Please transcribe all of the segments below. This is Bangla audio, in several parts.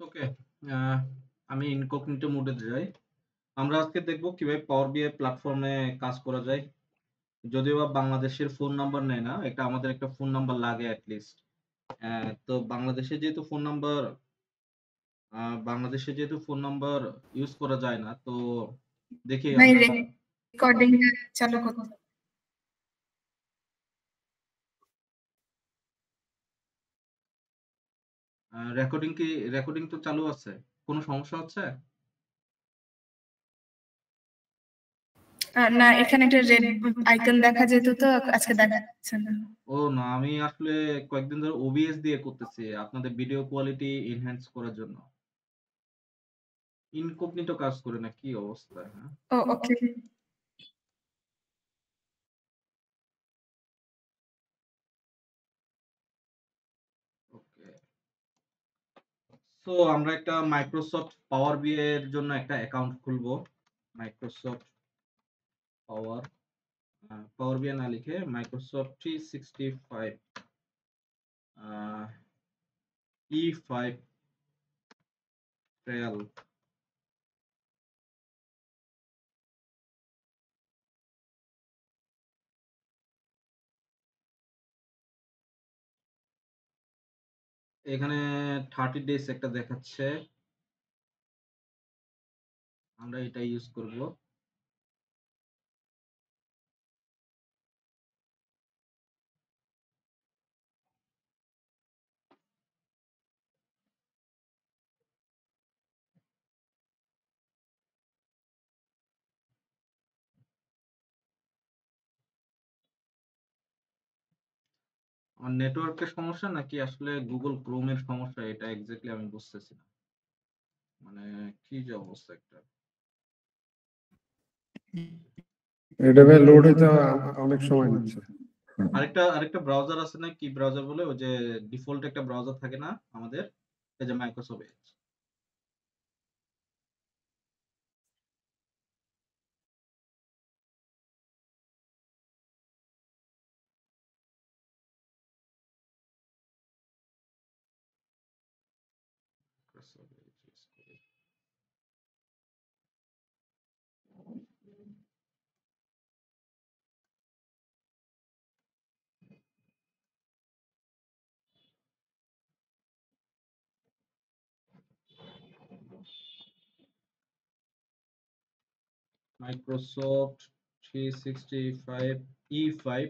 ওকে। আহ, আমি ইনকগনিটো মোডে যাই। আমরা আজকে দেখব কিভাবে পাওয়ার বিআই প্ল্যাটফর্মে কাজ করা যায়। যদিও বা বাংলাদেশের ফোন নাম্বার নেয় না, এটা আমাদের একটা ফোন নাম্বার লাগে অ্যাটলিস্ট। তো বাংলাদেশে যেহেতু ফোন নাম্বার ইউজ করা যায় না, তো দেখি ভাই আমরা রেকর্ডিং চালু করতে। রেকর্ডিং তো চালু আছে। কোনো সমস্যা হচ্ছে? না, এখানে একটা রেড আইকন দেখা যেত, তো আজকে দেখাচ্ছে না। ও না, আমি আসলে কয়েকদিন ধরে ওবিএস দিয়ে করতেছি আপনাদের ভিডিও কোয়ালিটি এনহ্যান্স করার জন্য। ইনকগনিটো কাজ করে না, কি অবস্থা? হ্যাঁ, ও ওকে। ওকে। সো আমরা একটা মাইক্রোসফট পাওয়ার বিআই এর জন্য একটা অ্যাকাউন্ট খুলবো। মাইক্রোসফট পাওয়ার পাওয়ার বিআই না লিখে মাইক্রোসফট 365 E5 ট্রায়াল। এখানে 30 ডেজ একটা দেখাচ্ছে, আমরা এটা ইউজ করব। আমার নেটওয়ার্কের সমস্যা নাকি আসলে গুগল ক্রোমের সমস্যা, এটা এক্স্যাক্টলি আমি বুঝতেছি না। মানে কি যে অবস্থা একটা। এটা ভাই লোড হইতে অনেক সময় নিচ্ছে। আরেকটা ব্রাউজার আছে না, কি ব্রাউজার বলে, ওই যে ডিফল্ট একটা ব্রাউজার থাকে না আমাদের, এই যে Microsoft Edge. Microsoft 365 E5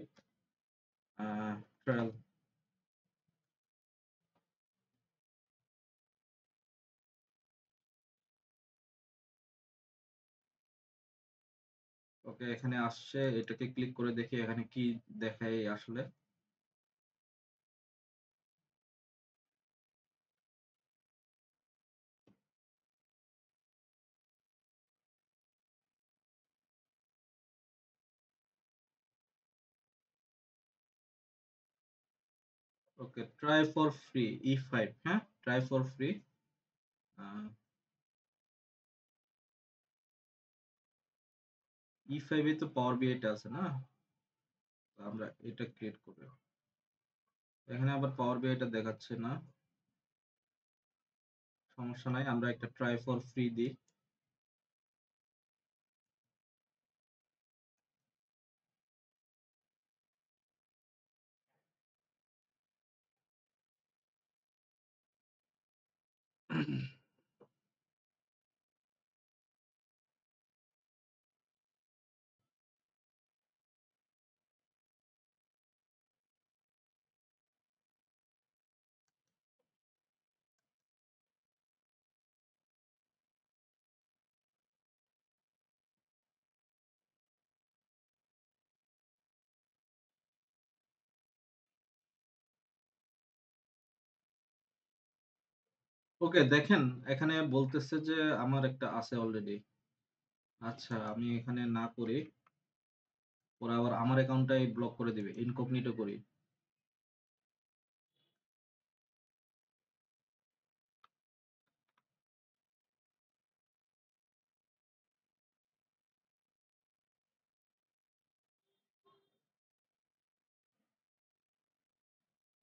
trial. Okay, এখানে আসছে, এটাকে ক্লিক করে দেখি এখানে কি দেখায় আসলে। ওকে, ট্রাই ফর ফ্রি E5, হ্যাঁ, ট্রাই ফর ফ্রি। E5 এ তো পাওয়ার বিআইটা আছে না, তো আমরা এটা ক্রিয়েট করব। এখানে আবার পাওয়ার বিআইটা দেখাচ্ছে না, সমস্যা নাই, আমরা একটা ট্রাই ফর ফ্রি দিই। ওকে, দেখেন এখানে বলতেছে যে আমার একটা আছে অলরেডি। আচ্ছা, আমি এখানে না করি, ওরা আবার আমার অ্যাকাউন্টটাই ব্লক করে দিবে, ইনকগনিটো করি।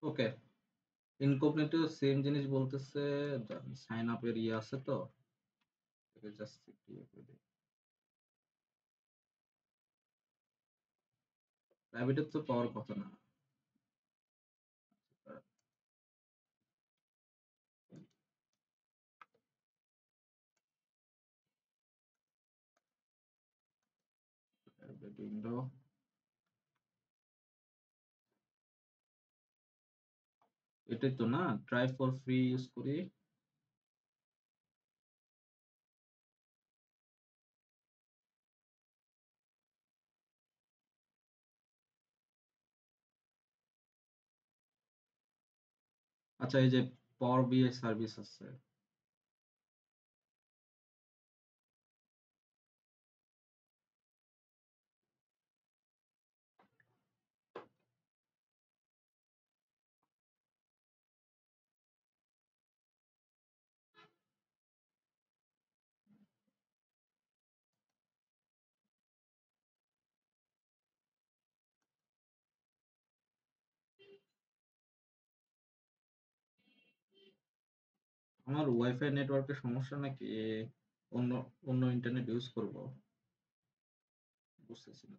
ওকে, ইনকগনিটো সেম জিনিস বলতেছে, সাইন আপ এর আছে তো, জাস্ট একটু করে দিই। প্রাইভেটের তো পাওয়ার কথা না। উইন্ডো এটাই তো না, ট্রাই ফর ফ্রি ইউজ করি। আচ্ছা, এই যে পাওয়ার বিআই সার্ভিস আছে। আমার ওয়াইফাই নেটওয়ার্কের সমস্যা নাকি অন্য অন্য ইন্টারনেট ইউজ করব, বুঝতেছি না।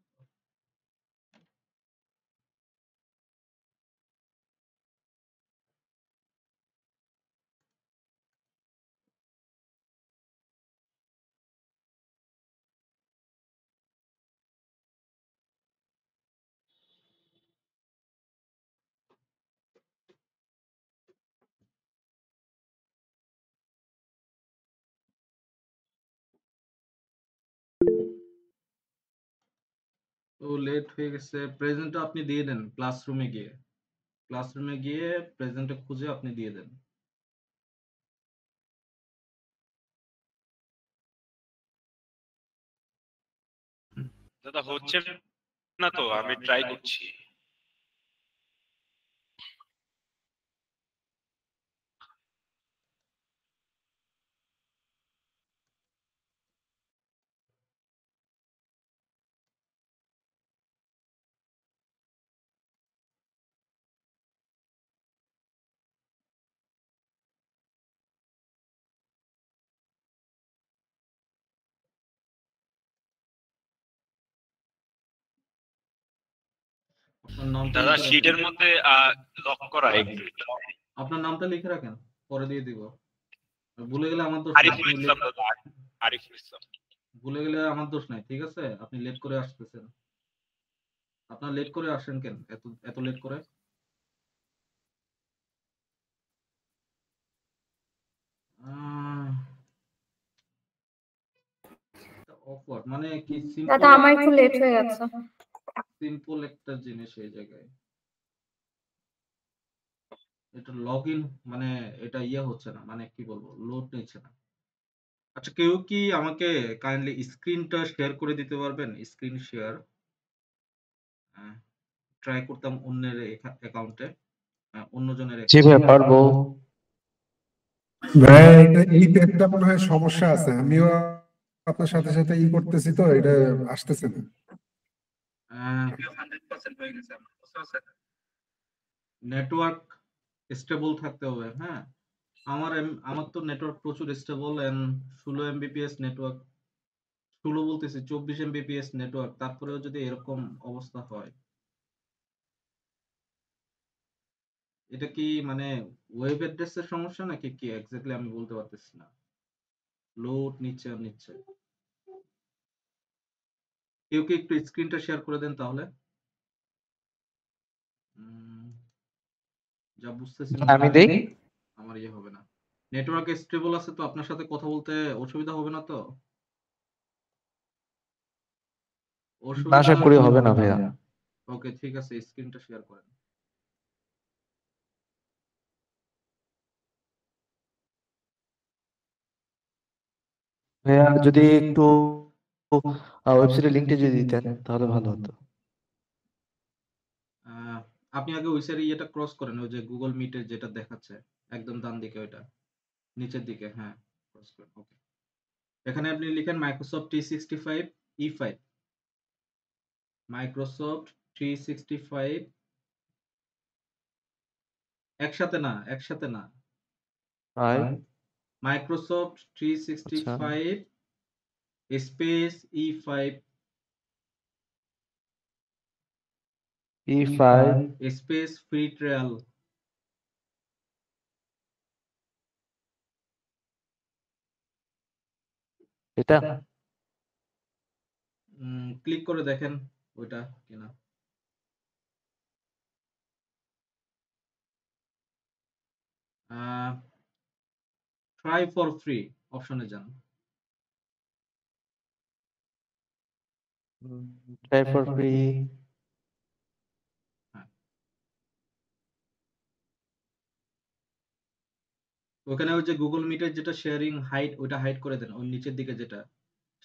তো লেট হয়ে গেছে, প্রেজেন্টটা আপনি দিয়ে দেন ক্লাসরুমে গিয়ে। ক্লাসরুমে গিয়ে প্রেজেন্টটা খুঁজে আপনি দিয়ে দেন। দাদা হচ্ছে না তো, আমি ট্রাই করছি। আপনার নামটা দাদা লিখে রাখেন। শিটের মধ্যে লক করা একটু। আপনার নামটা লিখে রাখেন, পরে দিয়ে দিব। ভুলে গেলে আমার দোষ নাই, আরিফুল আপনি ইসলাম দাদা, আরিফুল ইসলাম। ভুলে গেলে আমার দোষ নাই, ঠিক আছে? আপনি লেট করে আসতেছেন। আপনার লেট করে আসেন কেন, এত এত লেট করে? অকওয়ার্ড মানে কি, দাদা আমার একটু লেট হয়ে গেছে। সিম্পল একটা জিনিস এই জায়গায়। এটা লগইন মানে এটা হচ্ছে না, মানে কি বলবো, লোড নিচ্ছে না। আচ্ছা, কেউ কি আমাকে কাইন্ডলি স্ক্রিনটা শেয়ার করে দিতে পারবেন? স্ক্রিন শেয়ার ট্রাই করতাম অন্যের অ্যাকাউন্টে, অন্যজনের জি ভাই পারবো। ভাই এইটা একটা মনে হয় সমস্যা আছে, আমিও আপনার সাথে সাথে করতেছি তো এটা আসতেছে না। নেটওয়ার্ক স্টেবল থাকতে হবে, হ্যাঁ। আমার তো নেটওয়ার্ক প্রচুর স্টেবল এন্ড 16 এমবিপিএস নেটওয়ার্ক, 16 বলতেছি 24 এমবিপিএস নেটওয়ার্ক, তারপরেও যদি এরকম অবস্থা হয়, এটা কি মানে ওয়েব অ্যাড্রেসের সমস্যা নাকি কি এক্স্যাক্টলি আমি বলতে পারতেছি না। লোড নিচ্ছে আর নিচ্ছে। কেউ কি একটু স্ক্রিনটা শেয়ার করে দেন তাহলে। যা বুঝতেছি না, আমি দেই। আমার হবে না। নেটওয়ার্ক স্টেবল আছে তো, আপনার সাথে কথা বলতে অসুবিধা হবে না তো? আশা করি হবে না ভাইয়া। ওকে, ঠিক আছে, স্ক্রিনটা শেয়ার করেন। ভাইয়া যদি একটু ওয়েবসাইটের লিংকটা যদি দিতেন তাহলে ভালো হতো। আপনি আগে ওই সাইডে ইয়েটা ক্রস করেন, ওই যে গুগল মিটের যেটা দেখাচ্ছে একদম ডান দিকে, ওইটা নিচের দিকে, হ্যাঁ, ক্রস করেন। ওকে, এখানে আপনি লিখেন মাইক্রোসফট 365 E5, মাইক্রোসফট 365 একসাথে না, একসাথে না। 5 মাইক্রোসফট আচ্ছা 365 space E5 E5 space free trial. এটা ক্লিক করে দেখেন ওইটা কিনা। ট্রাই ফর ফ্রি অপশনে যান। ট্রাই ফর ফ্রি হ্যাঁ, ওখানে ওই যে গুগল মিটের যেটা শেয়ারিং হাইট ওইটা হাইড করে দেন, ওই নিচের দিকে যেটা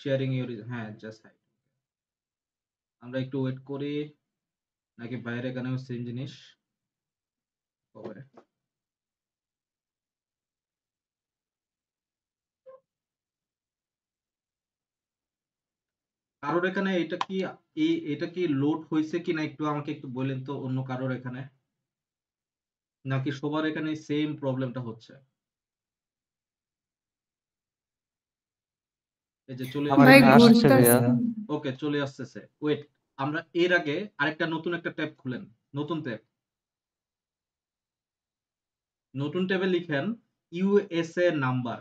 শেয়ারিং ইউর, হ্যাঁ জাস্ট হাইড। আমরা একটু ওয়েট করি, নাকি বাইরে এখানেও সেম জিনিস হবে। কারোর এখানে এটা কি লোড হয়েছে কিনা একটু আমাকে একটু বলেন তো, অন্য কারোর এখানে, নাকি সবার এখানে সেম প্রবলেমটা হচ্ছে? এই যে চলে আমার ভাই এখানে আসছে ভাইয়া ঘুরতেছে। ওকে চলে আসতেছে। ওয়েট, আমরা এর আগে আরেকটা নতুন একটা ট্যাব খুলেন, নতুন ট্যাব, নতুন ট্যাবে লিখেন ইউএসএ নাম্বার।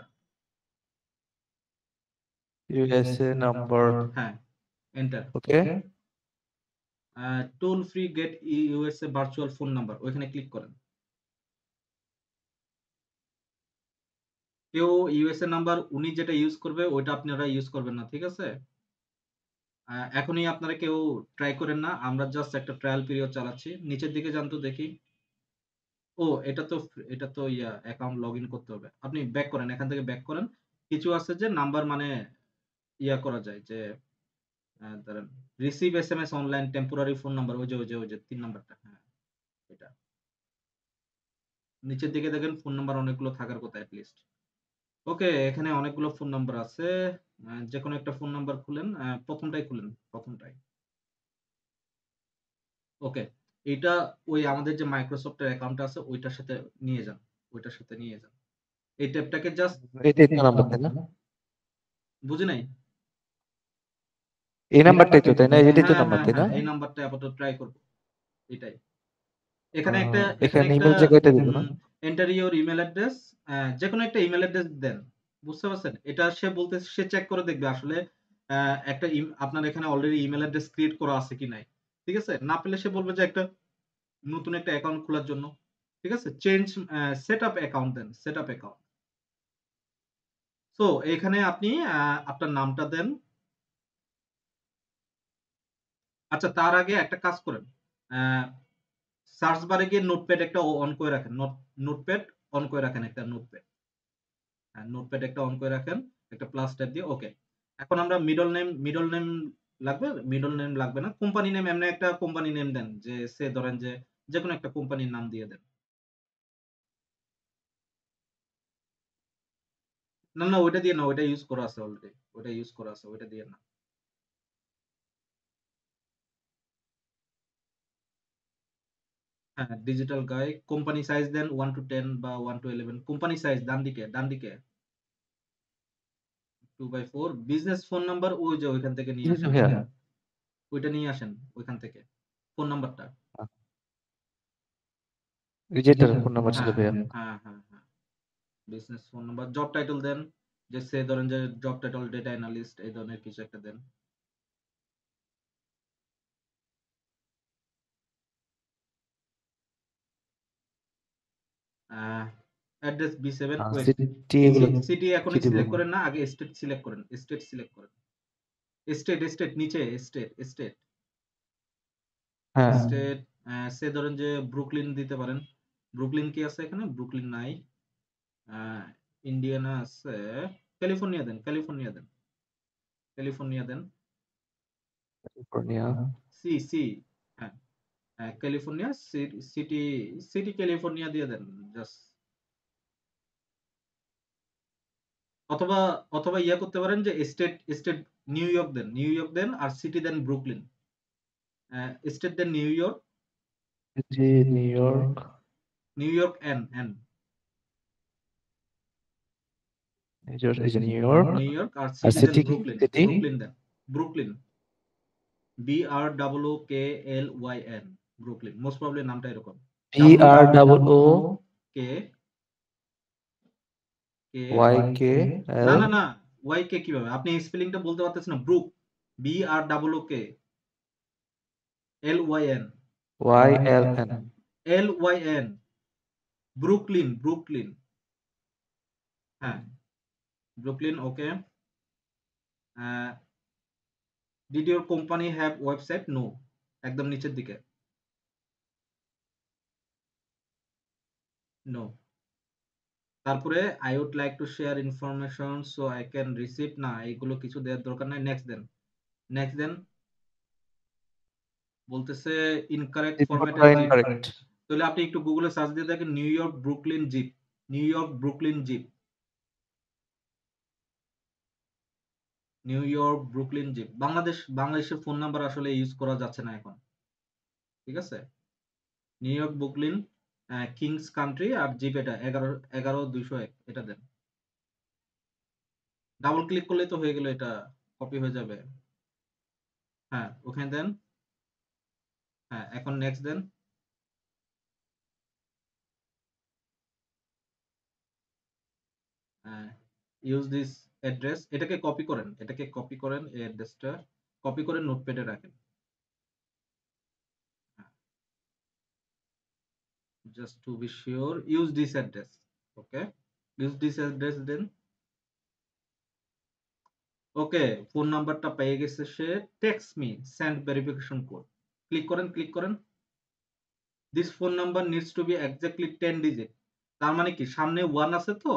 ইউএসএ নাম্বার হ্যাঁ, enter. Okay toll free get USA virtual phone number, ওইখানে ক্লিক করেন। কেউ ইউএসএ নাম্বার উনি যেটা ইউজ করবে ওইটা আপনারা ইউজ করবেন না, ঠিক আছে? এখনই আপনারা কেউ ট্রাই করেন না, আমরা জাস্ট একটা ট্রায়াল পিরিয়ড চালাচ্ছি। নিচের দিকে যান তো দেখি। ও এটা তো অ্যাকাউন্ট লগ ইন করতে হবে। আপনি ব্যাক করেন, এখান থেকে ব্যাক করেন। কিছু আছে যে নাম্বার মানে করা যায় যে দাঁড়ান, receive SMS online temporary phone number, ওই যে ৩ নাম্বারটা, হ্যাঁ এটা। নিচের দিকে দেখেন ফোন নাম্বার অনেকগুলো থাকার কথা এট লিস্ট। ওকে, এখানে অনেকগুলো ফোন নাম্বার আছে। যেকোনো একটা ফোন নাম্বার খুলেন, প্রথমটাই খুলেন, প্রথমটাই। ওকে, এটা ওই আমাদের যে মাইক্রোসফটের অ্যাকাউন্ট আছে ওইটার সাথে নিয়ে যান, ওইটার সাথে নিয়ে যান। এই ট্যাবটাকে জাস্ট, এটাই তো নাম্বার তাই না? বুঝি নাই? এই নাম্বারটাই তো তাই না? এটাই তো হ্যাঁ নাম্বার হ্যাঁ তাই না? হ্যাঁ, এই নাম্বারটা আপাতত ট্রাই করব, এটাই। এখানে এখানে একটা ইমেল জায়গাটা দিব না? এন্টার ইওর ইমেল অ্যাড্রেস, যেকোনো একটা ইমেল অ্যাড্রেস দেন, বুঝতে পারছেন? এটা সে চেক করে দেখবে আসলে একটা আপনার এখানে অলরেডি ইমেল অ্যাড্রেস ক্রিয়েট করা আছে কি নাই, ঠিক আছে? না পেলে সে বলবে যে একটা নতুন একটা অ্যাকাউন্ট খোলার জন্য, ঠিক আছে? চেঞ্জ সেট আপ অ্যাকাউন্ট দেন, সেট আপ অ্যাকাউন্ট। সো এখানে আপনি আপনার নামটা দেন। আচ্ছা, তার আগে একটা কাজ করেন, সার্চ বারে গিয়ে নোটপ্যাড একটা অন করে রাখেন, নোটপ্যাড অন করে রাখেন, একটা নোটপ্যাড, হ্যাঁ নোটপ্যাড একটা অন করে রাখেন, একটা প্লাস ট্যাব দিয়ে। ওকে, এখন আমরা মিডল নেম লাগবে, মিডল নেম লাগবে না, কোম্পানি নেম, এমনি একটা কোম্পানি নেম দেন, যে সে ধরেন যে যেকোনো একটা কোম্পানির নাম দিয়ে দেন। না না, ওইটা দিয়ে না, ওইটা ইউজ করা আছে অলরেডি, ওইটা ইউজ করা আছে, ওইটা দিয়ে না। হ্যাঁ, ডিজিটাল গাই। কোম্পানি সাইজ দেন 1 to 10 বা 1 to 11। কোম্পানি সাইজ ডান দিকে 2/4। বিজনেস ফোন নাম্বার ওই যে ওইখান থেকে নিয়ে এই যে আসেন, ভাইয়া ওইটা নিয়ে আসেন ওইখান থেকে ফোন নাম্বারটা। রিজেক্টের ফোন নাম্বার ছিল হ্যাঁ ভাইয়া। হ্যাঁ হ্যাঁ হ্যাঁ, business phone number. Job title দেন, যে সে ধরেন যে জব টাইটেল ডেটা অ্যানালিস্ট, এই ধরনের কিছু একটা দেন। Address B7। ওয়েট, সিটি এগুলো সিটি কি এখনই দিব? সিলেক্ট করেন না, আগে স্টেট সিলেক্ট করেন, স্টেট সিলেক্ট করেন। স্টেট নিচে স্টেট হ্যাঁ স্টেট। সে ধরেন যে ব্রুকলিন দিতে পারেন। ব্রুকলিন কি আছে এখানে? ব্রুকলিন নাই। ইন্ডিয়ানা আছে। ক্যালিফোর্নিয়া দেন, ক্যালিফোর্নিয়া দেন। ক্যালিফোর্নিয়া সি হ্যাঁ, ক্যালিফোর্নিয়া সিটি, ক্যালিফোর্নিয়া দিয়ে দেন জাস্ট। অথবা অথবা করতে পারেন যে স্টেট নিউ ইয়র্ক দেন, আর সিটি দেন ব্রুকলিন। স্টেট দেন New York. City New York New York N এই যে নিউ ইয়র্ক নিউ ইয়র্ক আর আর সিটি দেন সিটি ব্রুকলিন সিটি দেন Brooklyn BROOKLYN Brooklyn most probably নামটা এরকম BROO কে কে YKL না ওয়াই কে কিভাবে আপনি স্পেলিংটা বলতে পারতেছেন না brook BROOK LYN LYN Brooklyn হ্যাঁ Brooklyn okay did your company have website no একদম নিচের দিকে নো তারপরে I would like to share information so I can receive না এইগুলো কিছু দেওয়ার দরকার নাই নেক্সট দেন বলতেছে ইনকারেক্ট ফরম্যাট incorrect তাহলে আপনি একটু গুগলে সার্চ দিয়ে দেখেন নিউ ইয়র্ক ব্রুকলিন জিপ বাংলাদেশের ফোন নাম্বার আসলে ইউজ করা যাচ্ছে না এখন ঠিক আছে New York Brooklyn Kings country আর জিপ এটা 11201 এটা দেন ডাবল ক্লিক করলে তো হয়ে গেল এটা কপি হয়ে যাবে হ্যাঁ ওখানে দেন হ্যাঁ এখন next then use this address এটাকে কপি করেন এই অ্যাড্রেসটা কপি করে নোটপ্যাডে রাখেন just to be sure use this address okay use this address then okay phone নাম্বারটা পেয়ে গেছে সে text me send verification code click করেন this phone number needs to be exactly 10 digit তার মানে কি সামনে 1 আছে তো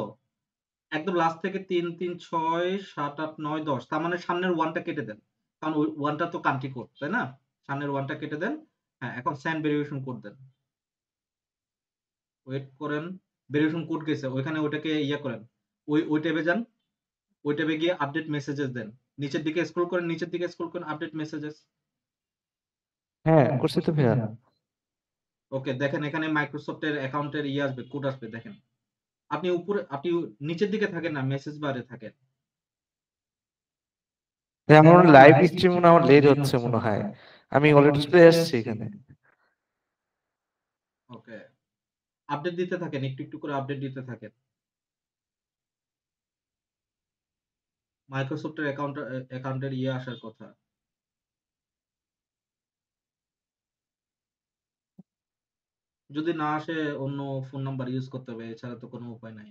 একদম লাস্ট থেকে 3 3 6 7 8 9 10 তার মানে সামনের 1টা কেটে দেন কারণ ওই 1টা তো কান্ট্রি কোড তাই না সামনের 1টা কেটে দেন হ্যাঁ এখন সেন্ড ভেরিফিকেশন কোড দেন ওয়েট করেন ভেরিফিকেশন কোড গেছে ওইখানে ওটাকে ইয়া করেন ওই ট্যাবে যান ওই ট্যাবে গিয়ে আপডেট মেসেজেস দেন নিচের দিকে স্ক্রল করেন আপডেট মেসেজেস হ্যাঁ করছি তো ভাইয়া ওকে দেখেন এখানে মাইক্রোসফটের অ্যাকাউন্টের ইয়ে আসবে কোড আসবে দেখেন আপনি নিচের দিকে থাকেন না মেসেজ বারে থাকেন আমার লাইভ স্ট্রিম আমার লেট হচ্ছে মনে হয় আমি অলরেডি চলে আসছি এখানে ওকে আপডেট দিতে থাকেন একটু করে আপডেট দিতে থাকেন মাইক্রোসফটের অ্যাকাউন্টের ইয়ে আসার কথা যদি না আসে অন্য ফোন নাম্বার ইউজ করতে হবে এছাড়া তো কোনো উপায় নাই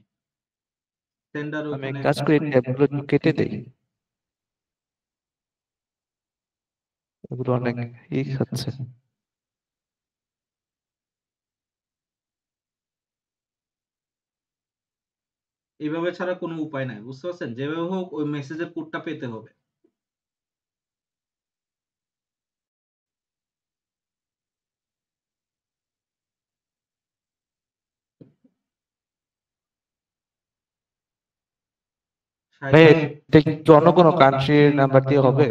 সেন্ডার আমি ওখানে কাজ করি ট্যাবগুলো একটু কেটে দেই এগুলো অনেক খাচ্ছে এইভাবে ছাড়া কোনো উপায় নাই বুঝতে পারছেন যেভাবে হোক ওই মেসেজের কোডটা পেতে হবে ভাই এটা কি অন্য কোনো কান্ট্রির নাম্বার দিয়ে হবে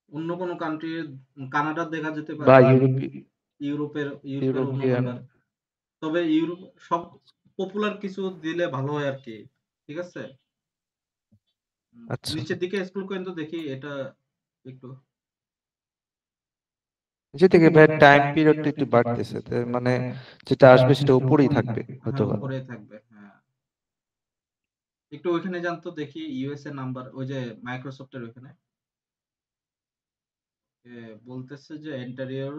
অন্য কোনো কান্ট্রির কানাডার দেখা যেতে বা পারে ইউরোপের অন্য ইউরোপিয়ান নাম্বার তবে ইউরোপ সব পপুলার কিছু দিলে ভালো হয় আর কি ঠিক আছে আচ্ছা নিচের দিকে স্ক্রল করেন তো দেখি এটা একটু যে থেকে ভাই টাইম পিরিয়ডটা একটু বাড়তেছে মানে যেটা আসবে সেটা উপরেই থাকবে হয়তো হ্যাঁ উপরে থাকবে হ্যাঁ একটু ওইখানে যান তো দেখি ইউএসএ নাম্বার ওই যে মাইক্রোসফটের ওইখানে বলতেছে যে enter your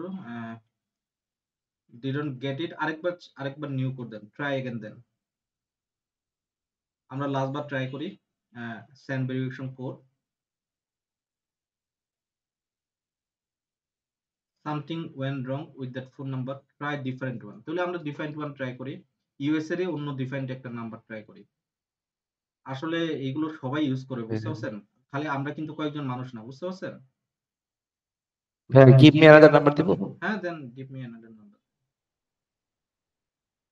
didn't get it আরেকবার নিউ করে দেন ট্রাই अगेन দেন আমরা লাস্ট বার ট্রাই করি send verification code something went wrong with that phone number try different one তাহলে আমরা ডিফারেন্ট ওয়ান ট্রাই করি ইউএস এর অন্য ডিফারেন্ট একটা নাম্বার ট্রাই করি আসলে এইগুলো সবাই ইউজ করে বুঝতে পারছেন খালি আমরা কিন্তু কয়েকজন মানুষ না বুঝতে পারছেন ভাই গিভ মি অ্যানাদার নাম্বার দিব হ্যাঁ then give me another number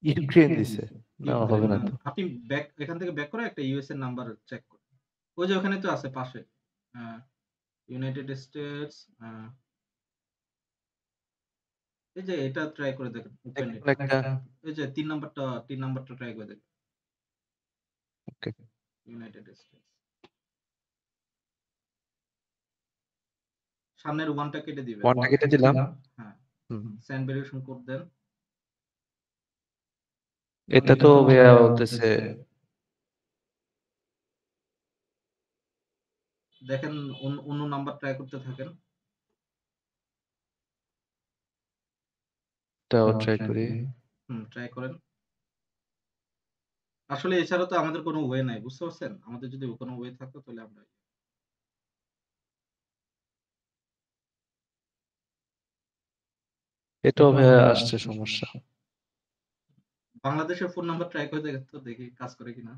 Ukraine দিছে না হবে না তো আপনি ব্যাক এখান থেকে ব্যাক করে একটা ইউএস এর নাম্বার চেক করুন ওই যে ওখানে তো আছে পাশে ইউনাইটেড স্টেটস এই যে এটা ট্রাই করে দেখেন, ওপেন দেখুন ইট। একটা এই যে 3 নাম্বারটা ট্রাই করে দেখেন, ওকে ইউনাইটেড স্টেটস। সামনের 1টা কেটে দিবেন। ওয়ানটা কেটে দিলাম। হ্যাঁ, হুম। সেন্ড ভেরিয়েশন কোড দেন। এটা তো ভাইয়া বলতেছে দেখেন অন্য নাম্বার ট্রাই করতে থাকেন। এটাও ট্রাই করি। ট্রাই করেন। আসলে এছাড়া তো আমাদের কোনো ওয়ে নাই, বুঝতে পারছেন? আমাদের যদি কোনো ওয়ে থাকতো তাহলে আমরা এটাও ভাইয়া আসছে সমস্যা। বাংলাদেশের ফোন নাম্বার ট্রাই করে দেখেন তো, দেখি কাজ করে কিনা।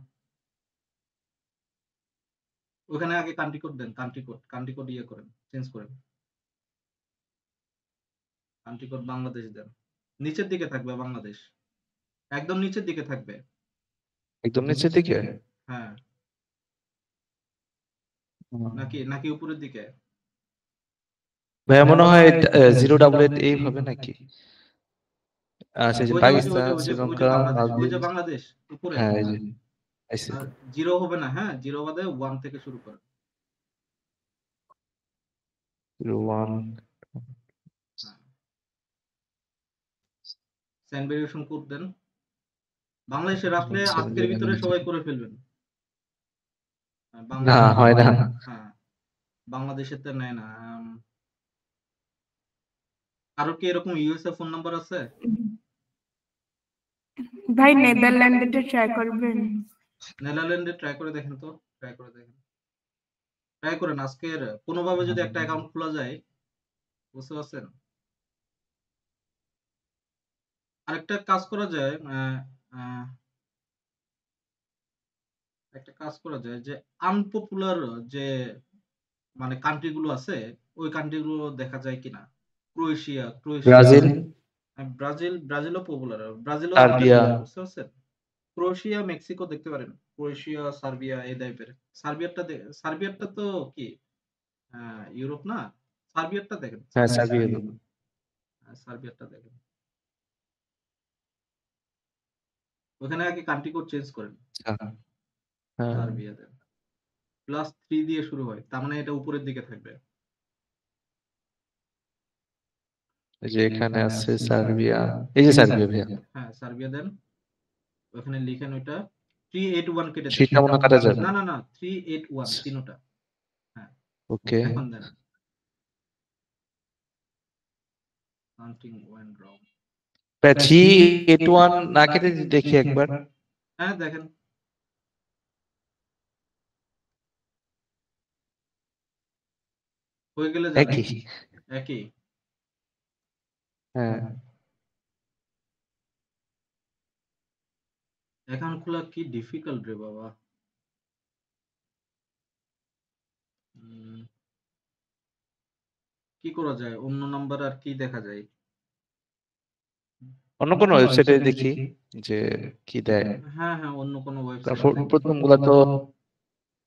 ওখানে আগে কান্ট্রি কোড দেন, কান্ট্রি কোড ইয়ে করেন, চেঞ্জ করেন। কান্ট্রি কোড বাংলাদেশ দেন। নিচের দিকে থাকবে বাংলাদেশ, একদম নিচের দিকে থাকবে। একদম নিচের দিকে? হ্যাঁ, নাকি উপরের দিকে? ভাইয়া মনে হয় 088 এই হবে নাকি? আচ্ছা, যে ওই যে পাকিস্তান, শ্রীলঙ্কা, বাংলাদেশ, ওই যে মালদ্বীপ। বাংলাদেশ উপরে। হ্যাঁ, এই যে আইছে। আর জিরো হবে না, হ্যাঁ, জিরো বাদে 1 থেকে শুরু করেন। 01 হ্যাঁ, সেন্ড ভেরিয়েশন কোড দেন। বাংলাদেশের আসলে আজকের ভিতরে সবাই করে ফেলবেন। হ্যাঁ, না বাংলাদেশের হয় না। হ্যাঁ, বাংলাদেশের তো নেয় না। কারো কি এরকম ইউএসএ ফোন নাম্বার আছে? ভাই নেদারল্যান্ডে ট্রাই করবেন? নেদারল্যান্ডে ট্রাই করে দেখেন তো, ট্রাই করেন। আজকের কোনোভাবে যদি একটা অ্যাকাউন্ট খোলা যায়, বুঝতে পারছেন? আরেকটা কাজ করা যায়, একটা কাজ করা যায় যে আনপপুলার যে মানে কান্ট্রি গুলো আছে, ওই কান্ট্রি গুলো দেখা যায় কিনা। ক্রোয়েশিয়া, ব্রাজিল, ব্রাজিলও পপুলার, ব্রাজিলও আমাদের সার্বিয়া। মতো, বুঝতে পারছেন? ক্রোয়েশিয়া, মেক্সিকো দেখতে পারেন। ক্রোয়েশিয়া, সার্বিয়া এই টাইপের। সার্বিয়ারটা তো কি ইউরোপ না? সার্বিয়ারটা দেখেন, হ্যাঁ, সার্বিয়া। সার্বিয়ারটা দেখেন। ওখানে আগে কান্ট্রি কোড চেঞ্জ করেন। হ্যাঁ, সার্বিয়া দেন, +3 দিয়ে শুরু হয়, তার মানে এটা উপরের দিকে থাকবে। এই যে এখানে আছে সার্বিয়া। এই যে সার্বিয়া ভাইয়া। হ্যাঁ, সার্বিয়া দেন। ওখানে লিখেন ওইটা 381 কেটে দেন। সেটা মনে কাটা যাবে। না 381 তিনোটা। হ্যাঁ, ওকে। এখন দেন। Something went wrong. 381 না কেটে দেখি একবার। হ্যাঁ, দেখেন। হয়ে গেলে জানান। একই। একই। হ্যাঁ, অ্যাকাউন্ট খোলা কি ডিফিকাল্ট রে বাবা। কি করা যায়? অন্য নাম্বার আর কি দেখা যায়? অন্য কোনো ওয়েবসাইটে দেখি যে কি দেয়। হ্যাঁ, অন্য কোনো ওয়েবসাইট তারপর দেখেন।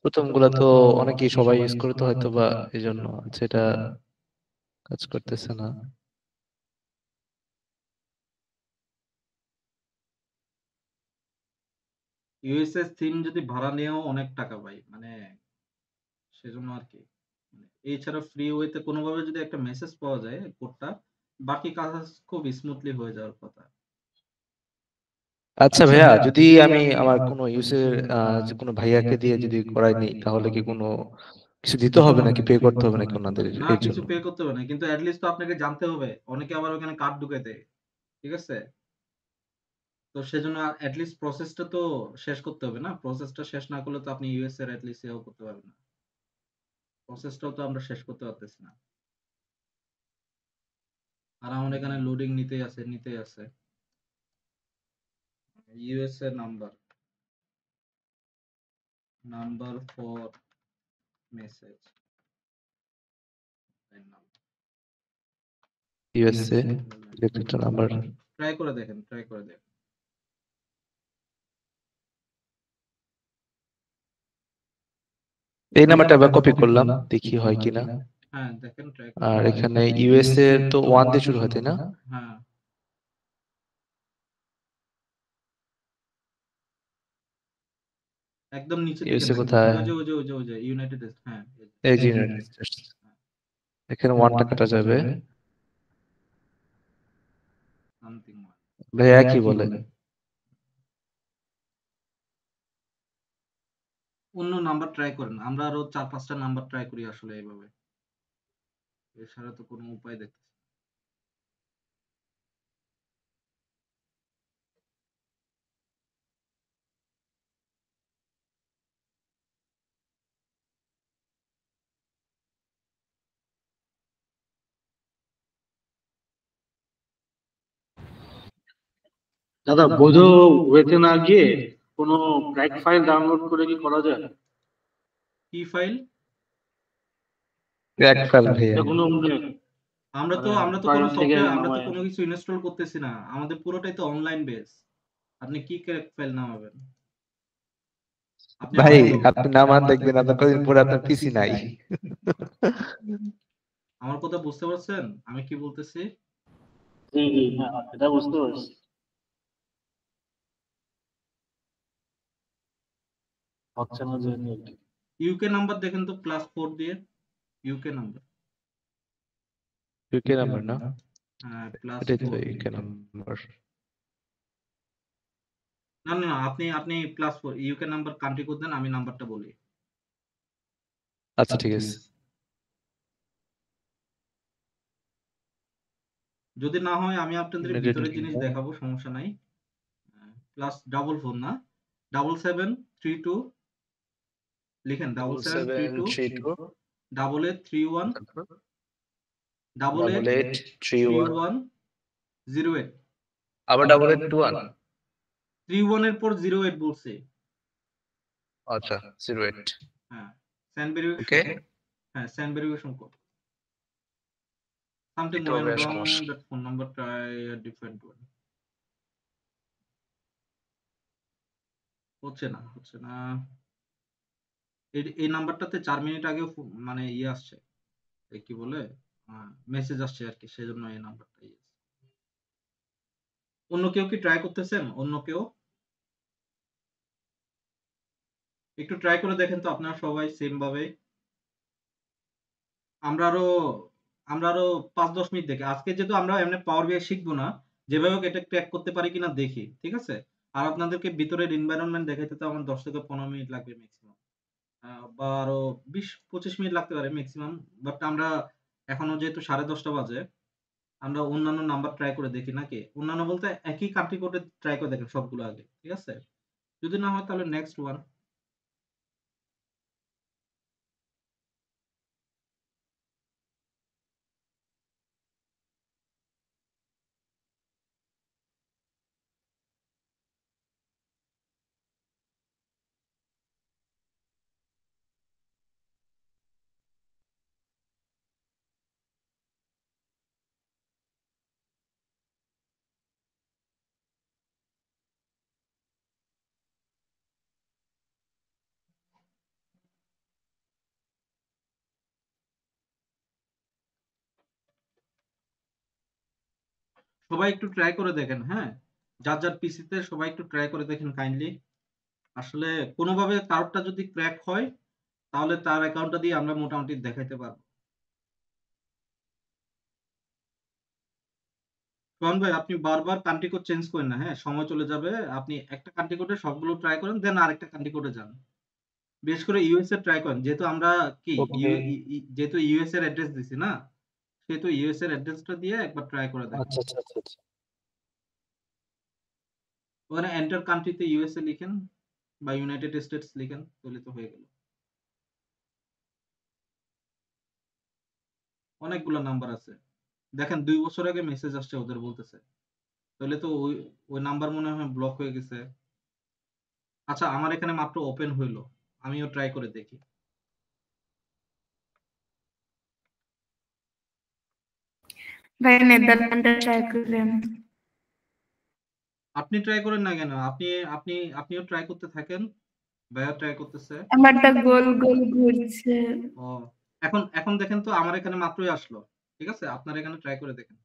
প্রথমগুলা তো অনেকেই সবাই ইউজ করে, তো হয়তো বা এই জন্য সেটা কাজ করতেছে না। ইউএসএ সিম যদি ভাড়া নিয়েও অনেক টাকা পাই, মানে সেজন্য আর কি। এছাড়া ফ্রি ওয়েতে কোনোভাবে যদি একটা মেসেজ পাওয়া যায় কোডটা, বাকি কাজ খুব স্মুথলি হয়ে যাওয়ার কথা। আচ্ছা ভাইয়া, যদি আমি আমার কোনো ইউজের যে কোনো ভাইয়াকে দিয়ে যদি করাই নিই, তাহলে কি কোনো কিছু দিতে হবে নাকি, পে করতে হবে নাকি ওনাদের না, এর কিছু জন্য? পে করতে হবে না, কিন্তু লিস্ট তো আপনাকে জানতে হবে। অনেকে আবার ওখানে কার্ড ঢুকে দেয়, ঠিক আছে? তো সেজন্য লিস্ট প্রসেসটা তো শেষ করতে হবে না। প্রসেসটা শেষ না করলে তো আপনি ইউএস এর লিস্ট সেও করতে পারবেন না। প্রসেসটাও তো আমরা শেষ করতে পারতেছি না। আর আমার এখানে লোডিং নিতেই আছে। ইউএস এর নাম্বার ফর মেসেজ ইউএসএ একটা নাম্বার। ট্রাই করে দেখেন। এই নাম্বারটা আবার কপি করলাম, দেখি হয় কিনা। হ্যাঁ দেখেন ট্রাই আর এখানে ইউএস এর তো 1 দিয়ে শুরু হয় তাই না? হ্যাঁ একদম নিচের দিকে ইউএসএ দেখেন কোথায়? ওই যে ইউনাইটেড স্টেটস, হ্যাঁ এই যে ইউনাইটেড স্টেটস, এখানে 1টা কাটা যাবে। সামথিং ভাইয়া কি বলে? অন্য নাম্বার ট্রাই করেন, আমরা আরো 4-5টা নাম্বার ট্রাই করি আসলে এইভাবে, এছাড়া তো কোনো উপায় দেখতেছি না। দাদা বৈধ ওয়েতে না গিয়ে কোনো ক্র্যাক ফাইল ডাউনলোড করে কি করা যায়? কি ফাইল? ক্র্যাক ফাইল ভাইয়া। কোনো আমরা তো কোনো সফটওয়্যার, আমরা তো কোনো কিছু ইনস্টল করতেছি না, আমাদের পুরোটাই তো অনলাইন বেস। আপনি কি ক্র্যাক ফাইল নামাবেন? আপনি ভাই আপনি নামান দেখবেন আপনার কদিন পরে আপনার পিসি নাই। আমার কথা বুঝতে পারছেন আমি কি বলতেছি? জি জি হ্যাঁ এটা বুঝতে পারছি। হচ্ছে না যে ইউকে নাম্বার দেখেন তো +4 দিয়ে, ইউকে নাম্বার। ইউকে নাম্বার না? হ্যাঁ এটাই তো +4। UK number. না আপনি +4 ইউকে নাম্বার কান্ট্রি কোড দেন, আমি নাম্বারটা বলি। আচ্ছা ঠিক আছে। যদি না হয় আমি আপনাদের United ভিতরে জিনিস Kingdom। দেখাবো, সমস্যা নাই। +44 না 7732 লিখেন 7732 7732 8831 8831 08 আবার 8821 31 এর পর 08 বলছে। আচ্ছা 08 হ্যাঁ সেন্ড ভেরিফিকেশন ওকে। কোড, হ্যাঁ সেন্ড ভেরিফিকেশন কোড। Something এটা হবে went wrong, সমস্যা। that phone number, try a different one. হচ্ছে না এই নাম্বারটাতে 4 মিনিট আগে মানে ইয়ে আসছে, এই কি বলে মেসেজ আসছে আর কি, সেজন্য এই নাম্বারটা ইয়ে। অন্য কেউ কি ট্রাই করতেছেন? অন্য কেউ একটু ট্রাই করে দেখেন তো আপনারা সবাই সেম ভাবে। আমরা আরো 5-10 মিনিট দেখি আজকে, যেহেতু আমরা এমনি পাওয়ার বিআই শিখবো না, যেভাবে হোক এটা ক্র্যাক করতে পারি কিনা দেখি, ঠিক আছে? আর আপনাদেরকে ভিতরের এনভায়রনমেন্ট দেখাইতে তো আমার 10 থেকে 15 মিনিট লাগবে ম্যাক্সিমাম, বা আরো 20-25 মিনিট লাগতে পারে ম্যাক্সিমাম। বাট আমরা এখনো যেহেতু 10:30 বাজে, আমরা অন্যান্য নাম্বার ট্রাই করে দেখি নাকি, অন্যান্য বলতে একই কান্ট্রি কোডে ট্রাই করে দেখেন সবগুলো আগে, ঠিক আছে? যদি না হয় তাহলে নেক্সট ওয়ান। সবাই একটু ট্রাই করে দেখেন, হ্যাঁ যার পিসিতে সবাই একটু ট্রাই করে দেখেন কাইন্ডলি। আসলে কোনোভাবে কারোরটা যদি ক্র্যাক হয় তাহলে তার অ্যাকাউন্টটা দিয়ে আমরা মোটামুটি দেখাইতে পারবো। সোহান ভাই আপনি বারবার কান্ট্রি কোড চেঞ্জ করেন না, হ্যাঁ সময় চলে যাবে। আপনি একটা কান্ট্রি কোডে সবগুলো ট্রাই করেন, দেন আরেকটা কান্ট্রি কোডে যান। বিশেষ করে ইউএস এর ট্রাই করেন, যেহেতু আমরা কি ওকে। যেহেতু ইউএস এর অ্যাড্রেস দিছি না, সেহেতু ইউএস এর অ্যাড্রেসটা দিয়ে একবার ট্রাই করে দেখেন। আচ্ছা আচ্ছা আচ্ছা আচ্ছা। ওখানে এন্টার কান্ট্রিতে ইউএসএ লিখেন বা ইউনাইটেড স্টেটস লিখেন, তাহলে তো হয়ে গেল। অনেকগুলো নাম্বার আছে, দেখেন 2 বছর আগে মেসেজ আসছে ওদের বলতেছে, তাহলে তো ওই নাম্বার মনে হয় ব্লক হয়ে গেছে। আচ্ছা আমার এখানে মাত্র ওপেন হইলো, আমিও ট্রাই করে দেখি। ভাই নেদারল্যান্ডে ট্রাই করেন। আপনি ট্রাই করেন না কেন? আপনিও ট্রাই করতে থাকেন, ভাইয়া ট্রাই করতেছে। আমারটা গোল গোল ঘুরছে। ও এখন দেখেন তো আমার এখানে মাত্রই আসলো। ঠিক আছে? আপনার এখানে ট্রাই করে দেখেন।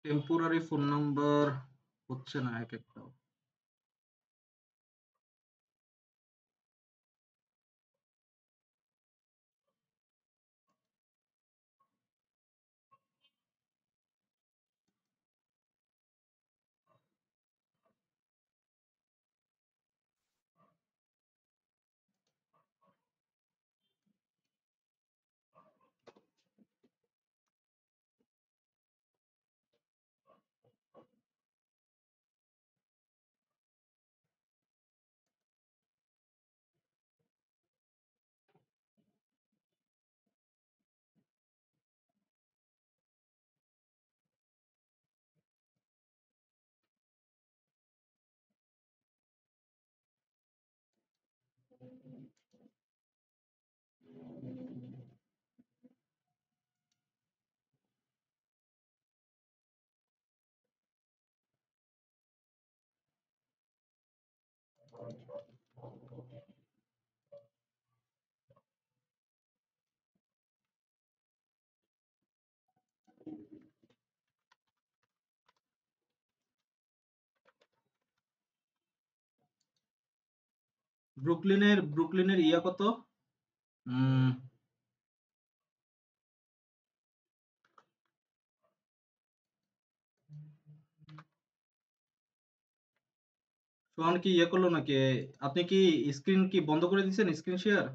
টেম্পোরারি ফোন নাম্বার হচ্ছে না একেকটাও। ব্রুকলিনের ইয়া কত? উম সোহান কি ইয়ে করলো নাকি? আপনি কি স্ক্রিন কি বন্ধ করে দিয়েছেন? Screen share?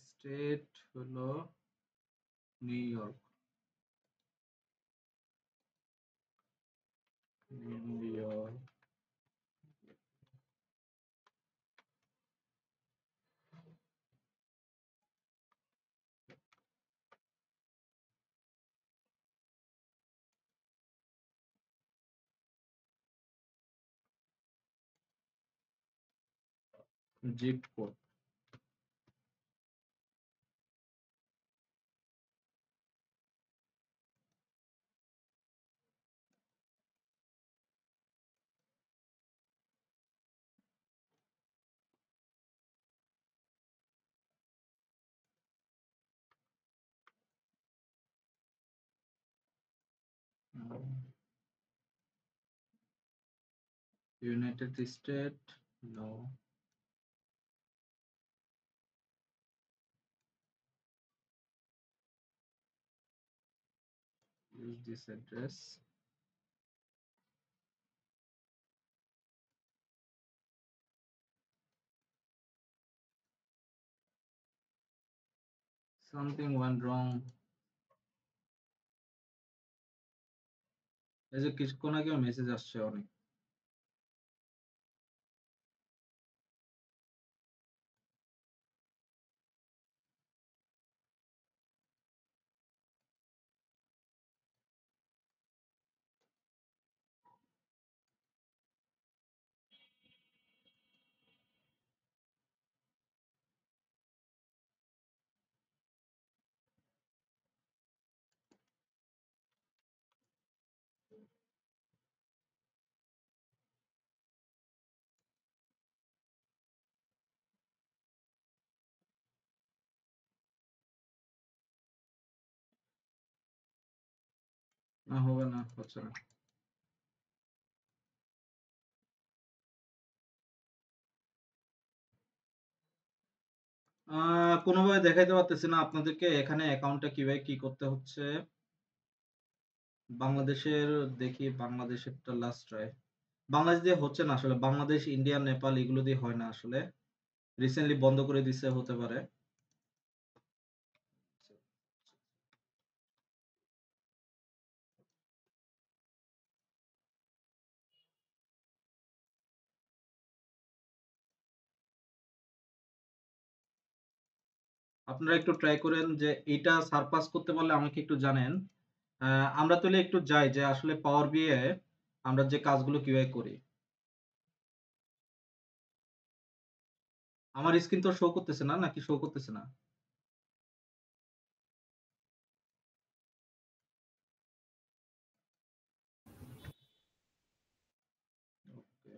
স্টেট হলো New York. New York. Zip code. United State, no. Use this address. Something went wrong. এই যে কিছুক্ষণ আগে মেসেজ আসছে অনেক। না হবে না, হচ্ছে না। কোনোভাবে দেখাইতে পারতেছি না আপনাদেরকে এখানে অ্যাকাউন্টটা কিভাবে কি করতে হচ্ছে। বাংলাদেশের দেখি, বাংলাদেশেরটা লাস্ট ট্রাই। বাংলাদেশ দিয়ে হচ্ছে না আসলে, বাংলাদেশ, ইন্ডিয়া, নেপাল এগুলো দিয়ে হয় না আসলে। রিসেন্টলি বন্ধ করে দিছে, হতে পারে। আপনারা একটু ট্রাই করেন যে এটা সারপাস করতে পারলে আমাকে একটু জানেন। আমরা তাহলে একটু যাই যে আসলে পাওয়ার বিএ আমরা যে কাজগুলো কিভাবে করি। আমার স্ক্রিন তো শো করতেছে না, নাকি শো করতেছে না? ওকে।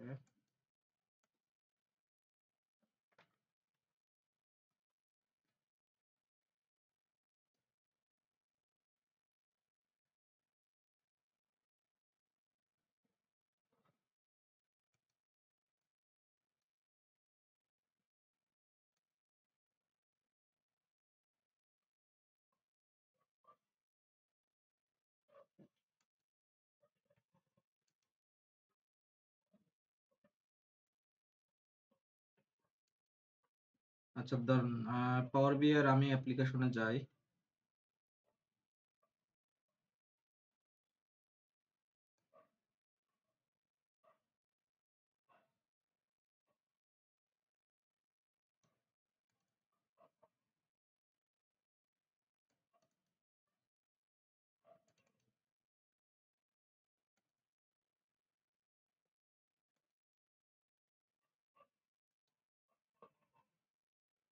আচ্ছা দাঁড়ান, পাওয়ার বিএ এর আমি অ্যাপ্লিকেশনে যাই।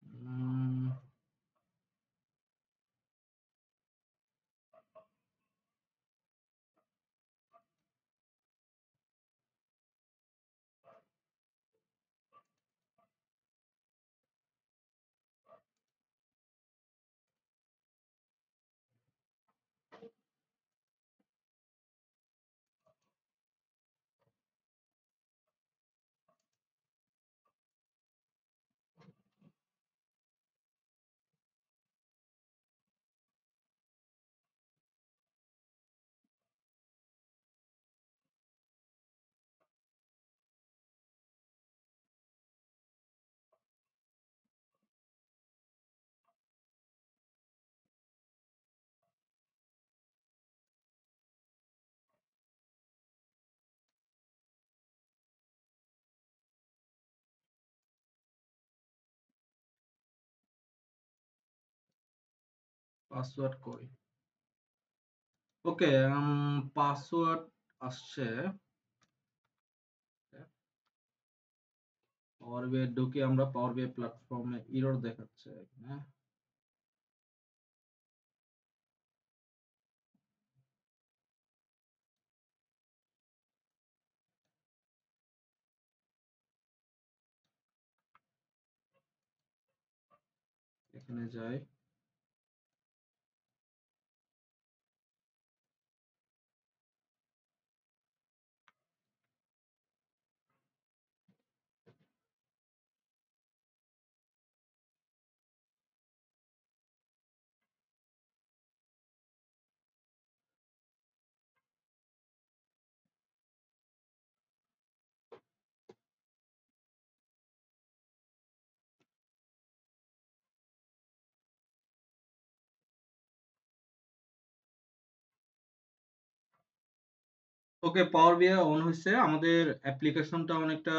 উম, পাসওয়ার্ড কই? ওকে, পাসওয়ার্ড আসছে। পাওয়ার বিআই ঢুকে আমরা পাওয়ার বিআই প্ল্যাটফর্মে এরর দেখাচ্ছে এখানে। এখানে যাই। ওকে, পাওয়ার বিআই অন হয়েছে। আমাদের অ্যাপ্লিকেশনটা অনেকটা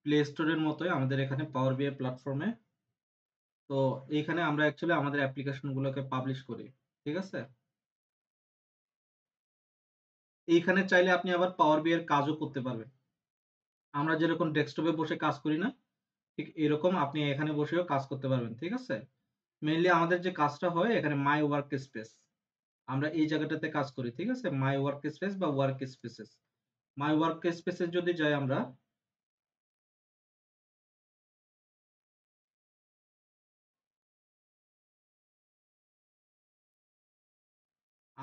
প্লে স্টোরের মতোই আমাদের এখানে পাওয়ার বিআই প্ল্যাটফর্মে। তো এইখানে আমরা অ্যাকচুয়ালি আমাদের অ্যাপ্লিকেশন গুলোকে পাবলিশ করি। ঠিক আছে? এইখানে চাইলে আপনি আবার পাওয়ার বিআই এর কাজও করতে পারবেন। আমরা যেরকম ডেস্কটপে বসে কাজ করি না, ঠিক এরকম আপনি এখানে বসেও কাজ করতে পারবেন। ঠিক আছে? মেইনলি আমাদের যে কাজটা হয় এখানে মাই ওয়ার্ক স্পেস, আমরা এই জায়গাটাতে কাজ করি। ঠিক আছে? মাই ওয়ার্ক স্পেস বা ওয়ার্ক স্পেসেস। মাই ওয়ার্ক স্পেসে যদি যাই আমরা,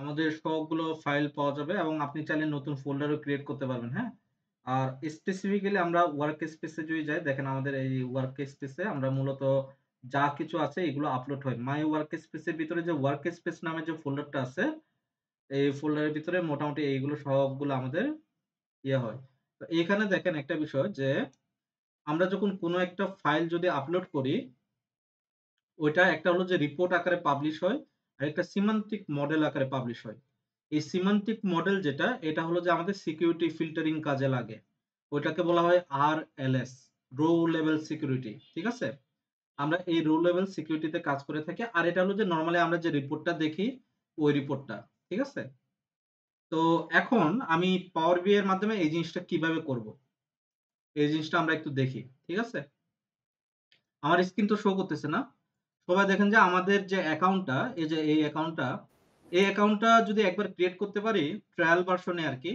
আমাদের সবগুলো ফাইল পাওয়া যাবে এবং আপনি চাইলে নতুন ফোল্ডারও ক্রিয়েট করতে পারবেন, হ্যাঁ? আর স্পেসিফিক্যালি আমরা ওয়ার্ক স্পেসে যদি যাই, দেখেন আমাদের এই ওয়ার্ক স্পেসে আমরা মূলত যা কিছু আছে এগুলো আপলোড হয়। মাই ওয়ার্ক স্পেসের ভিতরে যে ওয়ার্ক স্পেস নামে যে ফোল্ডারটা আছে, এই ফোল্ডারের ভিতরে মোটামুটি এইগুলো সবগুলো আমাদের হয়। তো এখানে দেখেন একটা বিষয় যে আমরা যখন কোনো একটা ফাইল যদি আপলোড করি, ওইটা একটা হলো যে রিপোর্ট আকারে পাবলিশ হয়, আর একটা সিমান্টিক মডেল আকারে পাবলিশ হয়। এই সিমান্টিক মডেল যেটা, এটা হলো যে আমাদের সিকিউরিটি ফিল্টারিং কাজে লাগে। ওইটাকে বলা হয় RLS, রো লেভেল সিকিউরিটি। ঠিক আছে? আমরা এই রো লেভেল সিকিউরিটিতে কাজ করে থাকি। আর এটা হলো যে নরমালি আমরা যে রিপোর্টটা দেখি, ওই রিপোর্টটা। ঠিক আছে? তো এখন আমি পাওয়ার BI এর মাধ্যমে এই জিনিসটা কিভাবে করব? এই জিনিসটা আমরা একটু দেখি। ঠিক আছে? আমার স্ক্রিন তো শো করতেছে না। সবাই দেখেন যে আমাদের যে অ্যাকাউন্টটা, এই যে এই অ্যাকাউন্টটা যদি একবার ক্রিয়েট করতে পারি ট্রায়াল ভার্সনে আরকি,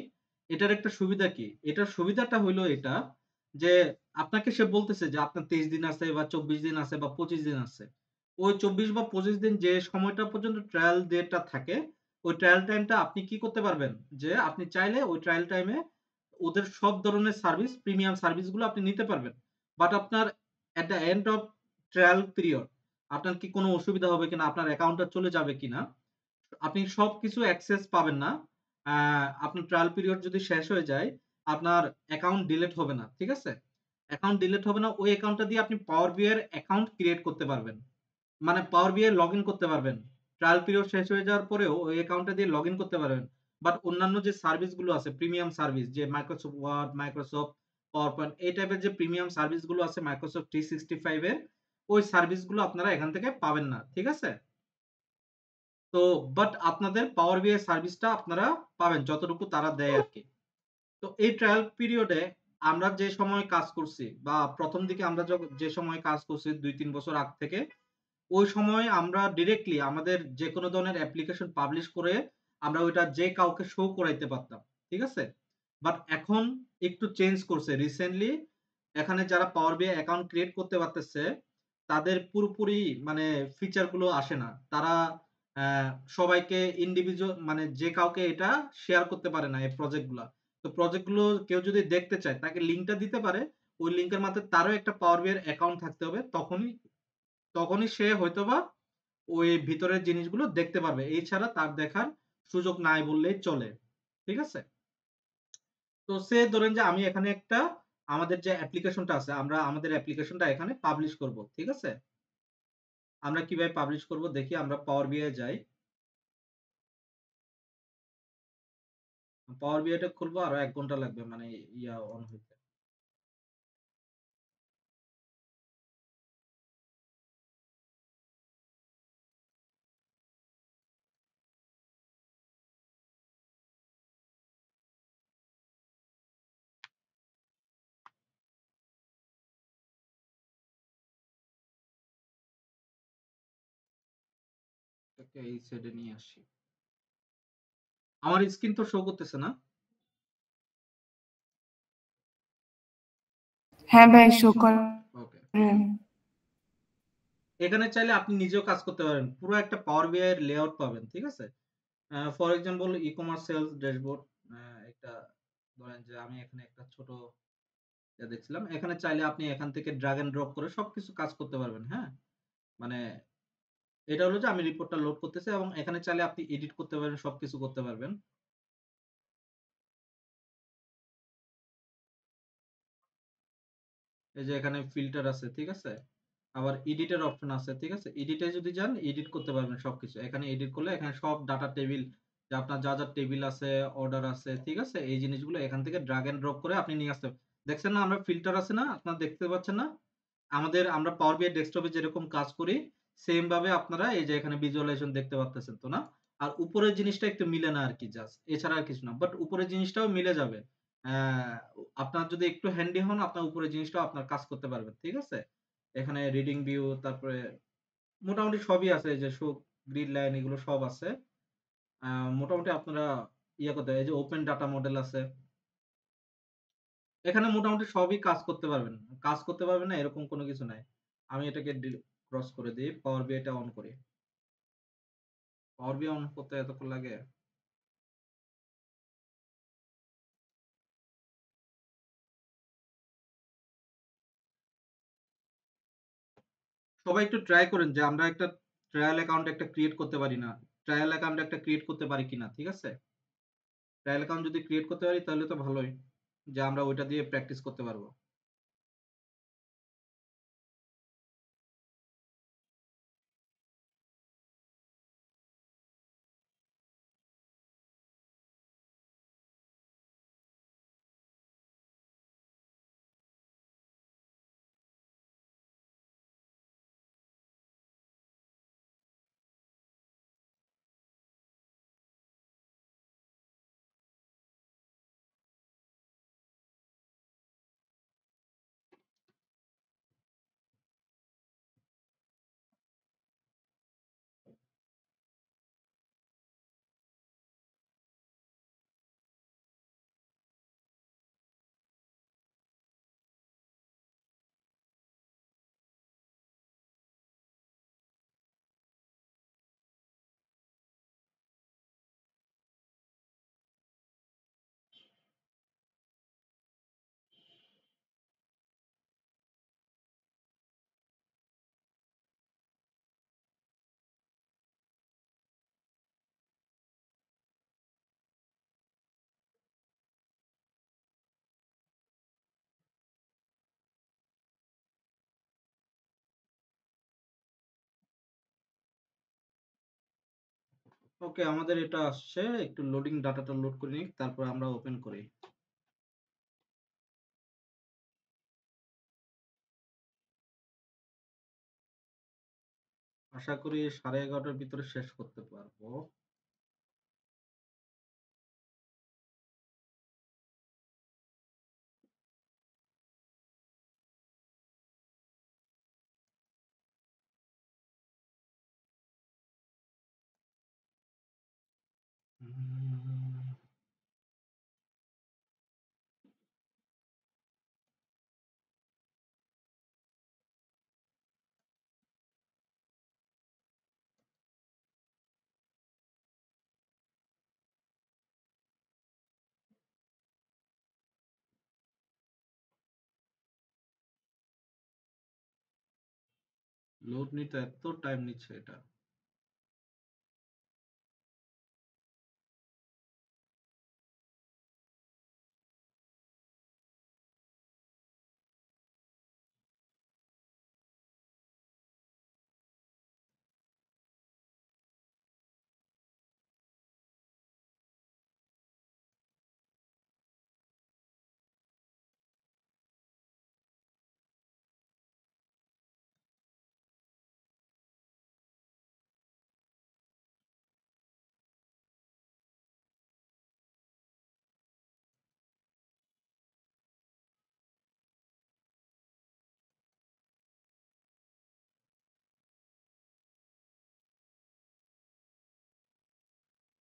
এটার একটা সুবিধা কি? এটার সুবিধাটা হইলো এটা যে আপনাকে সে বলতেছে যে আপনার 23 দিন আছে বা 24 দিন আছে বা 25 দিন আছে। ওই 24 বা 25 দিন যে সময়টা পর্যন্ত ট্রায়াল ডেটা থাকে, ওই ট্রায়াল টাইমটা আপনি কি করতে পারবেন? যে আপনি চাইলে ওই ট্রায়াল টাইমে ওদের সব ধরনের সার্ভিস, প্রিমিয়াম সার্ভিস গুলো আপনি নিতে পারবেন। বাট আপনার at the end of trial period আপনার কি কোনো অসুবিধা হবে কিনা, আপনার অ্যাকাউন্টটা চলে যাবে কিনা, আপনি সবকিছু অ্যাক্সেস পাবেন না। আপনার ট্রায়াল পিরিয়ড যদি শেষ হয়ে যায়, আপনার অ্যাকাউন্ট ডিলিট হবে না। ঠিক আছে? অ্যাকাউন্ট ডিলিট হবে না। ওই অ্যাকাউন্টটা দিয়ে আপনি পাওয়ার BI এর অ্যাকাউন্ট ক্রিয়েট করতে পারবেন। মানে পাওয়ার BI লগইন করতে পারবেন। ট্রায়াল পিরিয়ড শেষ হয়ে যাওয়ার পরেও ওই অ্যাকাউন্টটা দিয়ে লগইন করতে পারবেন। বাট অন্যান্য যে সার্ভিস গুলো আছে, প্রিমিয়াম সার্ভিস, যে Microsoft Word, Microsoft PowerPoint, এই টাইপের যে প্রিমিয়াম সার্ভিস গুলো আছে মাইক্রোসফট 365 এর, ওই সার্ভিস গুলো আপনারা এখান থেকে পাবেন না। ঠিক আছে? তো বাট আপনাদের পাওয়ার BI সার্ভিসটা আপনারা পাবেন যতটুকু তারা দেয় আরকি। তো এই ট্রায়াল পিরিয়ডে আমরা যে সময় কাজ করছি বা ১ম দিকে আমরা যে সময় কাজ করছি ২-৩ বছর আগ থেকে, ওই সময় আমরা ডিরেক্টলি আমাদের যেকোনো ধরনের অ্যাপ্লিকেশন পাবলিশ করে আমরা ওইটা যে কাউকে শো করাইতে পারতাম। ঠিক আছে? বাট এখন একটু চেঞ্জ করছে রিসেন্টলি। এখানে যারা পাওয়ার BI অ্যাকাউন্ট ক্রিয়েট করতে পারতেছে, তাদের পুরোপুরি মানে ফিচার গুলো আসে না। তারা অ্যা সবাইকে ইন্ডিভিজুয়াল মানে যে কাউকে এটা শেয়ার করতে পারে না এই প্রজেক্ট গুলা। তো প্রজেক্ট গুলো কেউ যদি দেখতে চায় তাকে লিঙ্কটা দিতে পারে। ওই লিঙ্কের মাধ্যমে তারও একটা পাওয়ার BI এর অ্যাকাউন্ট থাকতে হবে। তখনই সে হয়তোবা ওই ভিতরের জিনিসগুলো দেখতে পারবে। এছাড়া তার দেখার সুযোগ নাই বললেই চলে। ঠিক আছে? তো সে ধরেন যে আমি এখানে একটা আমাদের যে অ্যাপ্লিকেশনটা আছে, আমরা আমাদের অ্যাপ্লিকেশনটা এখানে পাবলিশ করব। ঠিক আছে? আমরা কিভাবে পাবলিশ করব দেখি, আমরা পাওয়ার BI যাই। পাওয়ার BI টা খুলবো, আরো ১ ঘন্টা লাগবে মানে অন হইতে। এটাকে এই সাইডে নিয়ে আসি। আমার স্ক্রিন তো শো করতেছে না? হ্যাঁ ভাই, শো ওকে। করে। এখানে চাইলে আপনি নিজেও কাজ করতে পারেন। পুরো একটা পাওয়ার BI এর লেআউট পাবেন। ঠিক আছে? For example e-commerce sales dashboard, একটা ধরেন যে আমি এখানে একটা ছোট দেখছিলাম। এখানে চাইলে আপনি এখান থেকে ড্রাগ এন্ড ড্রপ করে সবকিছু কাজ করতে পারবেন। হ্যাঁ? মানে এটা হলো যে আমি রিপোর্টটা লোড করতেছি এবং এখানে চাইলে আপনি এডিট করতে পারবেন, সবকিছু করতে পারবেন। এই যে এখানে ফিল্টার আছে। ঠিক আছে? আবার এডিটের অপশন আছে। ঠিক আছে? এডিটে যদি যান এডিট করতে পারবেন সবকিছু। এখানে এডিট করলে এখানে সব ডাটা টেবিল, যে আপনার যা টেবিল আছে, অর্ডার আছে, ঠিক আছে? এই জিনিসগুলো এখান থেকে ড্রাগ এন্ড ড্রপ করে আপনি নিয়ে আসতে দেখছেন না, আমরা ফিল্টার আছে না? আপনারা দেখতে পাচ্ছেন না? আমরা পাওয়ার BI ডেস্কটপে যেরকম কাজ করি, সেম ভাবে আপনারা এই যে এখানে ভিজুয়ালাইজেশন দেখতে পারতেছেন তো না? আর উপরের জিনিসটা একটু মিলে না আরকি জাস্ট। এছাড়া আর কিছু না। বাট উপরের জিনিসটাও মিলে যাবে। অ্যা আপনার যদি একটু হ্যান্ডি হন, আপনার উপরের জিনিসটাও আপনার কাজ করতে পারবেন। ঠিক আছে? এখানে রিডিং ভিউ, তারপরে মোটামুটি সবই আছে। এই যে গ্রিড লাইন, এগুলো সব আছে। আ মোটামুটি আপনারা করতে, এই যে ওপেন ডাটা মডেল আছে। এখানে মোটামুটি সবই কাজ করতে পারবেন। কাজ করতে পারবেন না এরকম কোনো কিছু নাই। আমি এটাকে ক্রস করে দেই। পাওয়ার BI টা অন করি। পাওয়ার বিআই অন করতে এতক্ষণ লাগে? সবাই একটু ট্রাই করেন যে আমরা একটা ট্রায়াল অ্যাকাউন্ট একটা ক্রিয়েট করতে পারি না। ট্রায়াল অ্যাকাউন্ট একটা ক্রিয়েট করতে পারি কিনা, ঠিক আছে? ট্রায়াল অ্যাকাউন্ট যদি ক্রিয়েট করতে পারি তাহলে তো ভালোই। যে আমরা ওইটা দিয়ে প্র্যাকটিস করতে পারবো। ওকে, আমাদের এটা আসছে। একটু লোডিং ডাটাটা লোড করে নিই, তারপর আমরা ওপেন করি। আশা করি 11:30টার ভিতরে শেষ করতে পারবো। লোড নিতে এত টাইম নিচ্ছে এটা।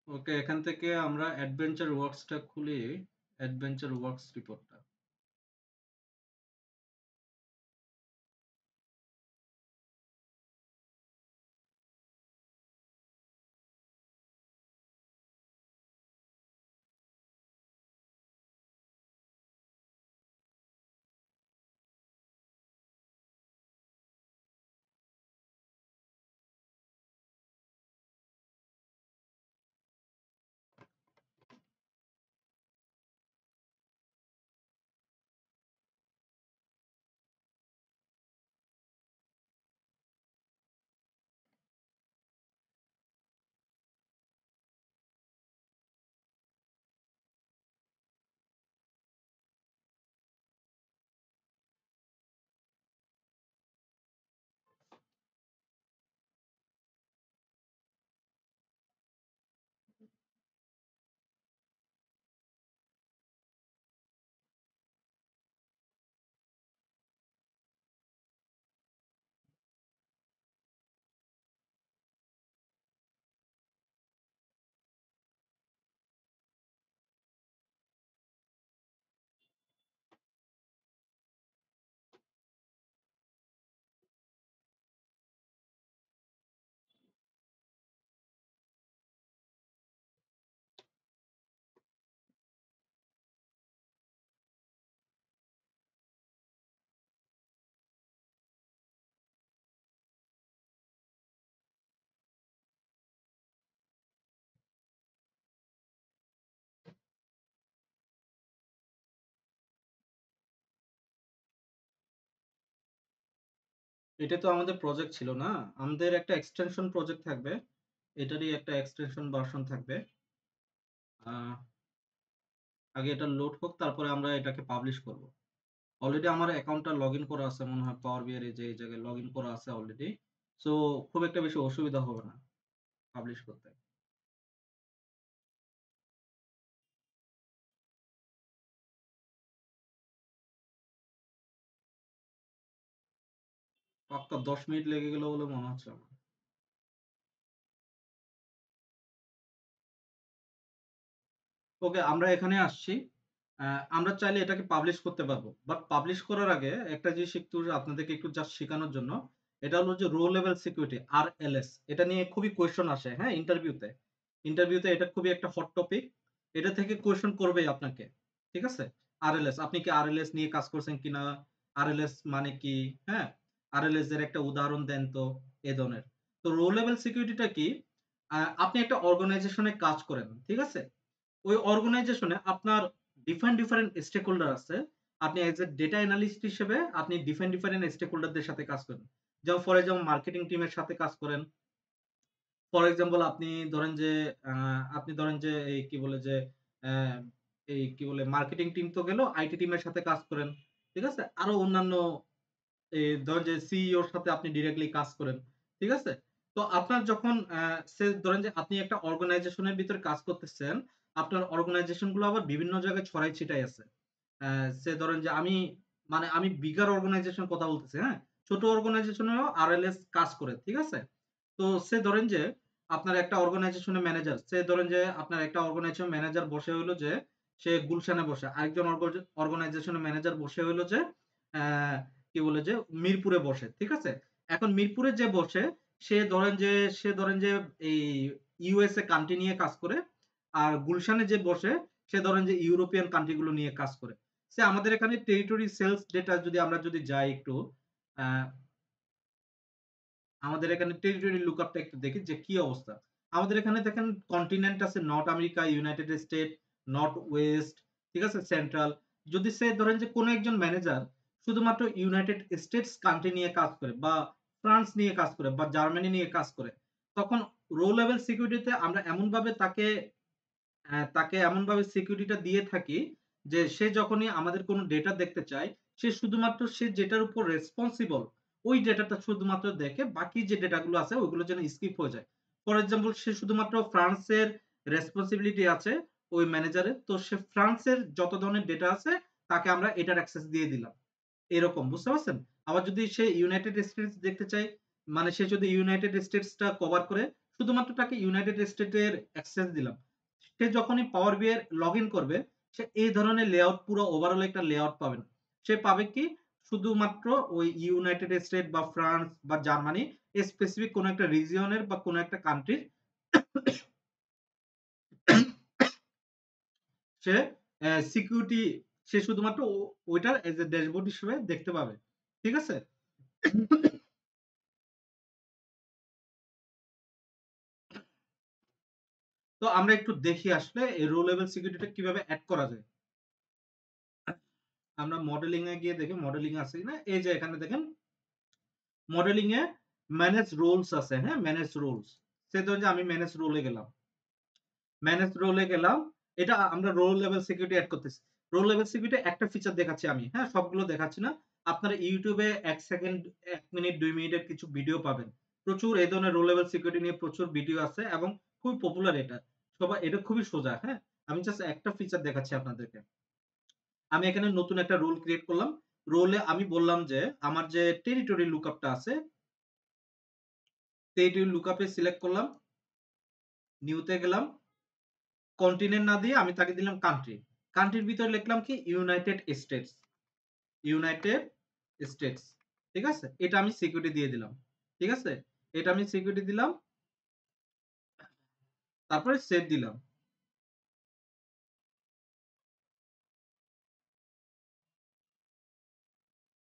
ওকে, এখান থেকে আমরা অ্যাডভেঞ্চার ওয়ার্কসটা খুলি। অ্যাডভেঞ্চার ওয়ার্কস রিপোর্টটা। এটা তো আমাদের প্রজেক্ট ছিল না? আমাদের একটা এক্সটেনশন প্রজেক্ট থাকবে। এটারই একটা এক্সটেনশন ভার্সন থাকবে। আ আগে এটা লোড হোক, তারপরে আমরা এটাকে পাবলিশ করব। অলরেডি আমার অ্যাকাউন্টটা লগইন করা আছে মনে হয় পাওয়ার বিআই এর এই জায়গায় লগইন করা আছে অলরেডি। সো খুব একটা বেশি অসুবিধা হবে না পাবলিশ করতে। পাক্কা ১০ মিনিট লেগে গেল বলে মনে হচ্ছে আমার। ওকে, আমরা এখানে আসছি। আ আমরা চাইলে এটাকে পাবলিশ করতে পারবো। বাট পাবলিশ করার আগে একটা জিনিস একটু আপনাদেরকে একটু জাস্ট শিখানোর জন্য, এটা হলো যে রো লেভেল সিকিউরিটি RLS। এটা নিয়ে খুবই কোয়েশ্চন আসে, হ্যাঁ? ইন্টারভিউতে। ইন্টারভিউতে এটা খুবই একটা হট টপিক। এটা থেকে কোয়েশ্চন করবেই আপনাকে। ঠিক আছে? RLS, আপনি কি RLS নিয়ে কাজ করছেন কিনা? RLS মানে কি? হ্যাঁ? RLS এর একটা উদাহরণ দেন তো, এ ধরনের। তো রো লেভেল সিকিউরিটিটা কি? আপনি একটা অর্গানাইজেশনে কাজ করেন। ঠিক আছে? ওই অর্গানাইজেশনে আপনার ডিফারেন্ট স্টেক হোল্ডার আছে। আপনি এজ এ ডেটা অ্যানালিস্ট হিসেবে আপনি ডিফারেন্ট স্টেক হোল্ডারদের সাথে কাজ করেন। যেমন ফর এক্সাম্পল মার্কেটিং টিমের সাথে কাজ করেন। ফর এক্সাম্পল আপনি ধরেন যে এই কি বলে যে অ্যা এই কি বলে মার্কেটিং টিম তো গেল, আইটি টিমের সাথে কাজ করেন। ঠিক আছে? আরো অন্যান্য ধরেন যে সিইওর সাথে আপনি ডিরেক্টলি কাজ করেন। ঠিক আছে? তো আপনার যখন ধরেন যে আপনি একটা অর্গানাইজেশনের ভিতরে কাজ করতেছেন, আপনার অর্গানাইজেশন গুলো আবার বিভিন্ন জায়গায় ছড়াই ছিটাই আছে। ধরেন যে আমি বিগার অর্গানাইজেশন কথা বলতেছি, হ্যাঁ? ছোট অর্গানাইজেশনেও RLS কাজ করে। ঠিক আছে? তো ধরেন যে আপনার একটা অর্গানাইজেশনের ম্যানেজার, ধরেন যে আপনার একটা অর্গানাইজেশন ম্যানেজার বসে হইলো যে সে গুলশানে বসে। আরেকজন অর্গানাইজেশনের ম্যানেজার বসে হইলো যে অ্যা কি বলে যে মিরপুরে বসে। ঠিক আছে? এখন মিরপুরে যে বসে সে ধরেন যে এই USA কান্ট্রি নিয়ে কাজ করে। আর গুলশানে যে বসে সে ধরেন যে ইউরোপিয়ান কান্ট্রি গুলো নিয়ে কাজ করে। আমাদের এখানে টেরিটরি সেলস ডেটা আমরা যদি যাই একটু আ আমাদের এখানে টেরিটরি লুকআপটা একটু দেখি যে কি অবস্থা। আমাদের এখানে দেখেন কন্টিনেন্ট আছে north America, United state, north West, ঠিক আছে? সেন্ট্রাল। যদি ধরেন যে কোন একজন ম্যানেজার শুধুমাত্র ইউনাইটেড স্টেটস কান্ট্রি নিয়ে কাজ করে বা ফ্রান্স নিয়ে কাজ করে বা জার্মানি নিয়ে কাজ করে, তখন রো লেভেল সিকিউরিটিতে আমরা এমনভাবে তাকে এমনভাবে সিকিউরিটিটা দিয়ে থাকি যে সে যখনই আমাদের কোনো ডেটা দেখতে চায়, সে শুধুমাত্র সে যেটার উপর রেসপন্সিবল ওই ডেটাটা শুধুমাত্র দেখে, বাকি যে ডেটাগুলো আছে ওইগুলো যেন স্কিপ হয়ে যায়। ফর এক্সাম্পল সে শুধুমাত্র ফ্রান্সের রেসপন্সিবিলিটি আছে ওই ম্যানেজারের, তো সে ফ্রান্সের যত ধরনের ডেটা আছে তাকে আমরা এটার অ্যাক্সেস দিয়ে দিলাম। এরকম বুঝতে পারছেন? আবার যদি সে ইউনাইটেড স্টেটস দেখতে চায়, মানে সে যদি ইউনাইটেড স্টেটসটা কভার করে, শুধুমাত্র তাকে ইউনাইটেড স্টেটের অ্যাক্সেস দিলাম। সে যখনই পাওয়ার বিআই লগইন করবে, সে এই ধরনের লেআউট পুরো ওভারঅল একটা লেআউট পাবে না। সে পাবে কি? শুধুমাত্র ওই ইউনাইটেড স্টেট বা ফ্রান্স বা জার্মানি স্পেসিফিক কোনো একটা রিজিয়নের বা কোনো একটা কান্ট্রির সে সিকিউরিটি সে শুধুমাত্র ওইটার এজ এ ড্যাশবোর্ড হিসেবে দেখতে পাবে। ঠিক আছে? তো আমরা একটু দেখি আসলে এই রো লেভেল সিকিউরিটিটা কিভাবে এড করা যায়। আমরা মডেলিং এ গিয়ে দেখি মডেলিং আছে কিনা। এই যে এখানে দেখেন মডেলিং এ ম্যানেজ রোলস আছে, হ্যাঁ? Manage roles. ধরুন যে আমি ম্যানেজ রোলে গেলাম। ম্যানেজ রোলে গেলাম। এটা আমরা রো লেভেল সিকিউরিটি এড করতেছি। রো লেভেল সিকিউরিটি একটা ফিচার দেখাচ্ছি আমি, হ্যাঁ? সবগুলো দেখাচ্ছি না। আপনারা YouTube এ ১ সেকেন্ড, ১ মিনিট, ২ মিনিটের কিছু ভিডিও পাবেন। প্রচুর এই ধরনের রো লেভেল সিকিউরিটি নিয়ে প্রচুর ভিডিও আছে এবং খুবই পপুলার এটা। এটা খুবই সোজা, হ্যাঁ? আমি জাস্ট একটা ফিচার দেখাচ্ছি আপনাদেরকে। আমি এখানে নতুন একটা রোল ক্রিয়েট করলাম। রোলে আমি বললাম যে আমার যে টেরিটরি লুকআপটা আছে, টেরিটরি লুকআপে সিলেক্ট করলাম। নিউতে গেলাম। কন্টিনেন্ট না দিয়ে আমি তাকে দিলাম কান্ট্রি। কান্ট্রির ভিতরে লিখলাম কি? United states. United states. ঠিক আছে? এটা আমি সিকিউরিটি দিয়ে দিলাম। ঠিক আছে? এটা আমি সিকিউরিটি দিলাম। তারপরে সেভ দিলাম।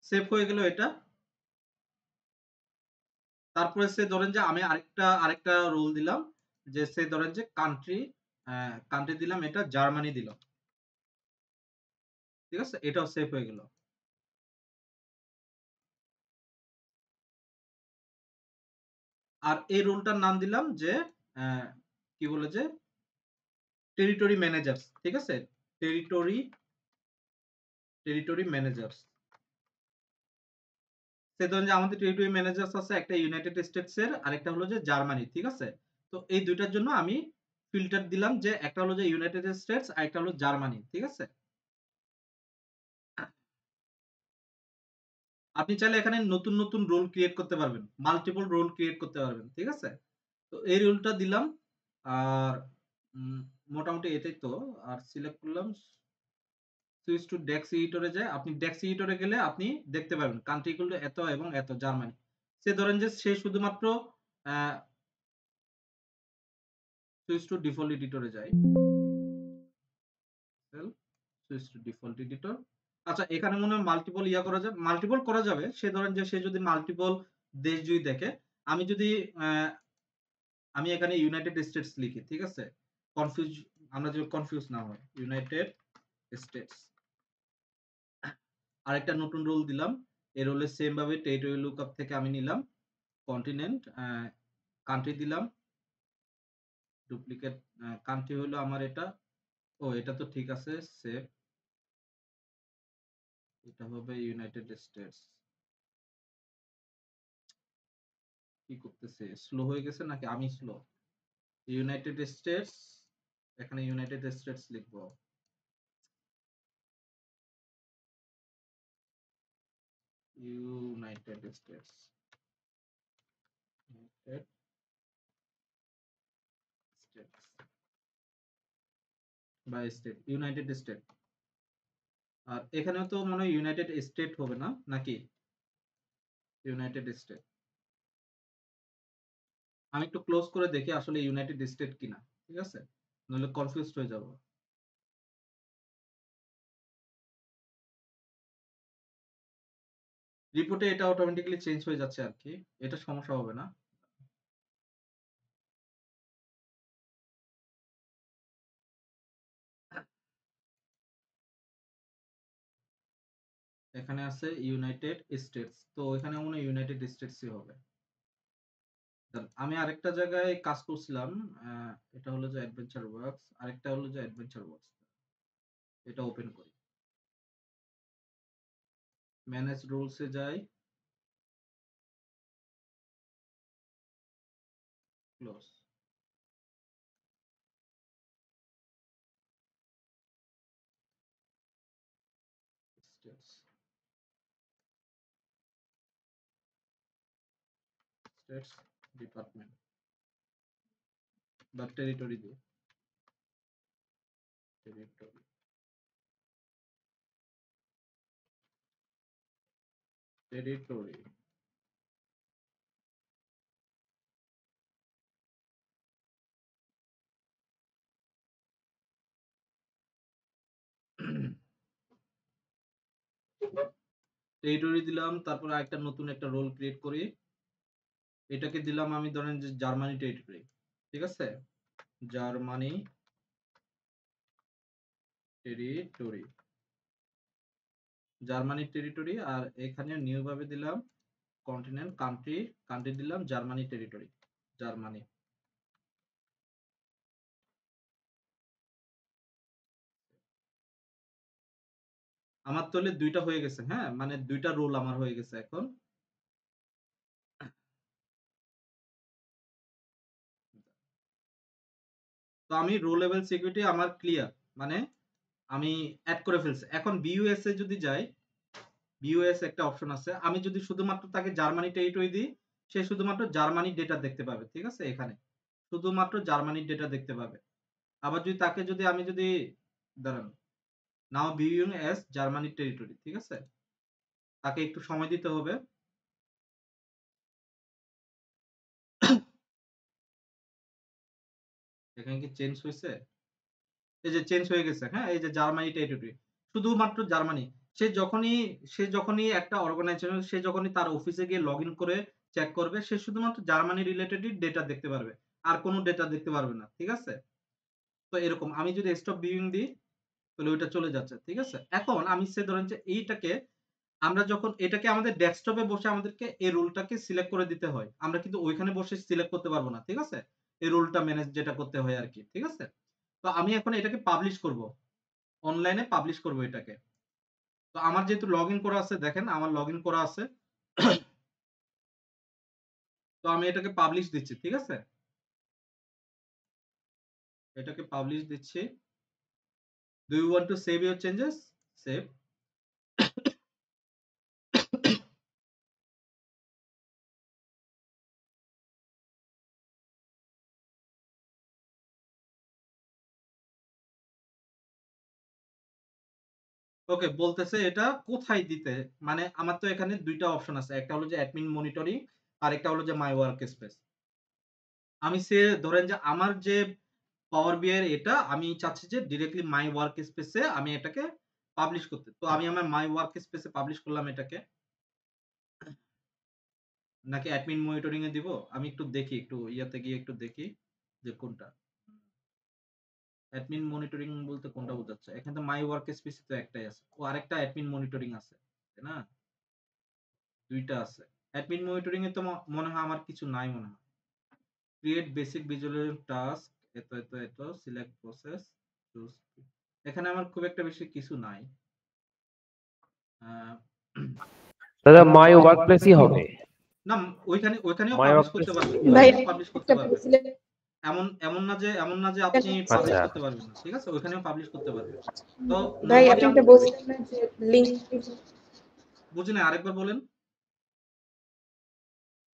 সেভ হয়ে গেল এটা। তারপরে ধরেন যে আমি আরেকটা রোল দিলাম যে ধরেন যে কান্ট্রি দিলাম, এটা জার্মানি দিলাম। ঠিক আছে? এটাও সেভ হয়ে গেল। আর এই রোলটার নাম দিলাম যে কি বলে যে টেরিটরি ম্যানেজার্স, ঠিক আছে? Territory managers. সে ধরেন যে আমাদের টেরিটরি ম্যানেজার্স আছে, একটা ইউনাইটেড স্টেটস এর আর একটা হলো যে জার্মানি, ঠিক আছে? তো এই দুইটার জন্য আমি ফিল্টার দিলাম যে একটা হলো যে ইউনাইটেড স্টেটস আর একটা হলো জার্মানি, ঠিক আছে? আপনি চাইলে এখানে নতুন নতুন রোল ক্রিয়েট করতে পারবেন, মাল্টিপল রোল ক্রিয়েট করতে পারবেন, ঠিক আছে? তো এই রোলটা দিলাম। আর মোটামুটি এটাই তো। আর সিলেক্ট করলাম সুইচ টু ডেক্স এডিটরে যায়। আপনি ডেক্স এডিটরে গেলে আপনি দেখতে পাবেন কান্ট্রি ইকুয়াল টু এত এবং এত জার্মানি। সে ধরেন যে সে শুধুমাত্র সুইচ টু ডিফল্ট এডিটরে যায়। Switch to default editor. আচ্ছা, এখানে মনে হয় মাল্টিপল করা যাবে, মাল্টিপল করা যাবে। সে ধরেন যে সে যদি মাল্টিপল দেশ যদি দেখে, আমি যদি আমি এখানে ইউনাইটেড স্টেটস লিখি, ঠিক আছে? আমরা যদি কনফিউজ না হয়, ইউনাইটেড স্টেটস। আরেকটা নতুন রোল দিলাম। এই রোলে সেম ভাবে টেরিটরি লুকআপ থেকে আমি নিলাম কন্টিনেন্ট, কান্ট্রি দিলাম, ডুপ্লিকেট কান্ট্রি হলো আমার এটা। ও এটা তো ঠিক আছে, সেভ। এটা হবে ইউনাইটেড স্টেটস। কি করতেছে, স্লো হয়ে গেছে নাকি আমি স্লো? ইউনাইটেড স্টেটস, এখানে ইউনাইটেড স্টেটস লিখবো। ইউনাইটেড স্টেটস, ইউনাইটেড স্টেটস বা স্টেট, ইউনাইটেড স্টেট। আর এখানেও তো মনে হয় ইউনাইটেড স্টেট হবে না নাকি? United state. আমি একটু ক্লোজ করে দেখি আসলে ইউনাইটেড স্টেট কিনা, ঠিক আছে? নইলে কনফিউজড হয়ে যাব। রিপোর্টে এটা অটোমেটিক্যালি চেঞ্জ হয়ে যাচ্ছে আর কি, এটা সমস্যা হবে না। এখানে আছে ইউনাইটেড স্টেটস, তো এখানে মনে হয় ইউনাইটেড স্টেটসই হবে। আমি আরেকটা জায়গায় কাজ করছিলাম, এটা হলো যে অ্যাডভেঞ্চার ওয়ার্কস, আরেকটা হলো যে অ্যাডভেঞ্চার ওয়ার্কস। এটা ওপেন করি, ম্যানেজ রুলসে যাই, ক্লোজ। স্টেটস, স্টেটস ডিপার্টমেন্ট বা টেরিটরি দিয়ে, টেরিটরি, টেরিটরি। টেরিটরি দিলাম, তারপর একটা নতুন একটা রোল ক্রিয়েট করি। এটাকে দিলাম আমি ধরেন যে জার্মানি টেরিটরি, ঠিক আছে? Germany territory, Germany territory. আর এখানে নিউ ভাবে দিলাম কন্টিনেন্ট, কান্ট্রি, কান্ট্রি দিলাম জার্মানি টেরিটরি, জার্মানি। আমার তাহলে দুইটা হয়ে গেছে, হ্যাঁ, মানে দুইটা রোল আমার হয়ে গেছে এখন। তো আমি রো লেভেল সিকিউরিটি আমার ক্লিয়ার, মানে আমি অ্যাড করে ফেলছি। এখন বিইউএস এ যদি যাই, বিইউএস একটা অপশন আছে, আমি যদি শুধুমাত্র তাকে জার্মানি টেরিটরি দিই, সে শুধুমাত্র জার্মানি ডেটা দেখতে পাবে, ঠিক আছে? এখানে শুধুমাত্র জার্মানির ডেটা দেখতে পাবে। আবার যদি তাকে যদি আমি যদি দাঁড়ান, নাও ভিউইং এস জার্মানি টেরিটরি, ঠিক আছে? তাকে একটু সময় দিতে হবে। এখানে কি চেঞ্জ হয়েছে? এই যে চেঞ্জ হয়ে গেছে, হ্যাঁ, এই যে জার্মানি টেরিটরি, শুধুমাত্র জার্মানি। সে যখনই একটা অর্গানাইজেশন, সে যখনই তার অফিসে গিয়ে লগ ইন করে চেক করবে, সে শুধুমাত্র জার্মানি রিলেটেডই ডেটা দেখতে পারবে, আর কোনো ডেটা দেখতে পারবে না, ঠিক আছে? তো এরকম আমি যদি স্টপ ভিউইং দিই, তাহলে ওইটা চলে যাচ্ছে, ঠিক আছে? এখন আমি সে ধরেন যে এইটাকে আমরা যখন এটাকে আমাদের ডেস্কটপে বসে আমাদেরকে এই রুলটাকে সিলেক্ট করে দিতে হয়। আমরা কিন্তু ওইখানে বসে সিলেক্ট করতে পারবো না। ঠিক আছে? এই রুলটা ম্যানেজ যেটা করতে হয় আরকি। ঠিক আছে? তো আমি এখন এটাকে পাবলিশ করব। অনলাইনে পাবলিশ করব এটাকে। তো আমার যেহেতু লগইন করা আছে দেখেন আমার লগইন করা আছে। তো আমি এটাকে পাবলিশ দিচ্ছি। ঠিক আছে? এটাকে পাবলিশ দিচ্ছি। Do you want to save your changes? Save. ওকে বলতেছে এটা কোথায় দিতে মানে আমার তো এখানে ২ টা অপশন আছে। একটা হলো যে অ্যাডমিন মনিটরিং আরেকটা হলো যে মাই ওয়ার্ক স্পেস। আমি ধরেন যে আমার যে পাওয়ার বিআই এর এটা আমি চাচ্ছি যে ডিরেক্টলি মাই ওয়ার্ক স্পেসে আমি এটাকে পাবলিশ করতে। তো আমি আমার মাই ওয়ার্ক স্পেসে পাবলিশ করলাম এটাকে। নাকি অ্যাডমিন মনিটরিং এ দিব? আমি একটু দেখি, একটু ইয়াতে গিয়ে একটু দেখি যে কোনটা। অ্যাডমিন মনিটরিং বলতে কোনটা বোঝাচ্ছে? এখানে তো মাই ওয়ার্ক স্পেস তো একটাই আছে। ও আরেকটা অ্যাডমিন মনিটরিং আছে। তাই না? ২ টা আছে। অ্যাডমিন মনিটরিং এ তো মনে হয় আমার কিছু নাই মনে হয়। ক্রিয়েট বেসিক ভিজুয়াল টাস্ক এত সিলেক্ট প্রসেস চুজ। এখানে আমার খুব একটা বেশি কিছু নাই। আহ, দাদা মাই ওয়ার্ক প্লেসই হবে। না ওইখানেও মাই পাবলিশ ওয়ার্ক করতে প্লেস। পারবেন। ভাই ওইখানেও পাবলিশ করতে একটা পারবেন। বলছিলেন এমন না যে আপনি পাবলিশ আচ্ছা করতে পারবেন না। ঠিক আছে? ওইখানেও পাবলিশ করতে পারবেন। তো ভাই নরমালি আপনি একটা বলছিলেন না যে লিংক বুঝি নাই আরেকবার বলেন।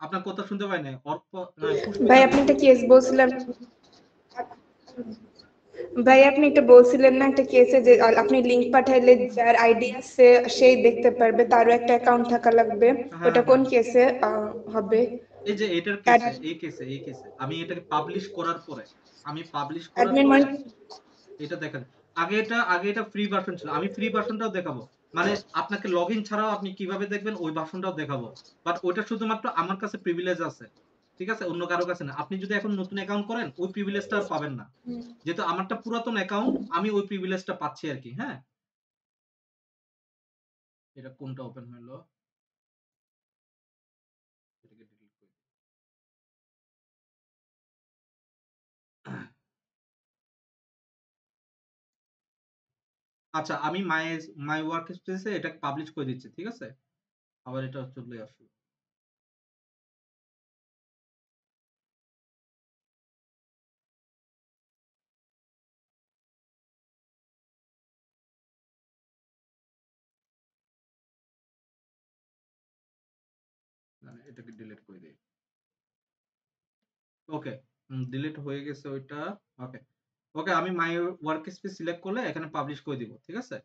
আপনার কথা শুনতে পাই নাই। ভাই পুষ্পিতা আপনি একটা কেস বলছিলেন ভাই আপনি একটা বলছিলেন না একটা কেসে যে আপনি লিংক পাঠাইলে যার আইডি আছে সেই দেখতে পারবে তারও একটা অ্যাকাউন্ট থাকা লাগবে হ্যাঁ, ওটা কোন হ্যাঁ। কেসে হবে এই যে এটার কেসে, এই কেসে আমি এটাকে পাবলিশ করার পরে অ্যাডমিন এটা দেখেন। আগে এটা ফ্রি ভার্সন ছিল। আমি ফ্রি ভার্সনটাও দেখাবো। মানে আপনাকে লগইন ছাড়াও আপনি কিভাবে দেখবেন ওই ভার্সনটাও দেখাবো। বাট ওইটা শুধুমাত্র আমার কাছে প্রিভিলেজ আছে। ঠিক আছে? অন্য কারো কাছে না। আপনি যদি এখন নতুন অ্যাকাউন্ট করেন ওই প্রিভিলেজটা আর পাবেন না। যেহেতু আমারটা পুরাতন অ্যাকাউন্ট আমি ওই প্রিভিলেজটা পাচ্ছি আরকি। হ্যাঁ? এটা কোনটা ওপেন হইলো? এটাকে ডিলিট করে দিই। আচ্ছা আমি মাই ওয়ার্ক স্পেসে এটা পাবলিশ করে দিচ্ছি। ঠিক আছে? আবার এটা চলে আসলো। মানে এটাকে ডিলিট করে দেই। ওকে। ডিলিট হয়ে গেছে ওইটা। ওকে। ওকে আমি মাই ওয়ার্ক স্পেস সিলেক্ট করলে এখানে পাবলিশ করে দিব। ঠিক আছে?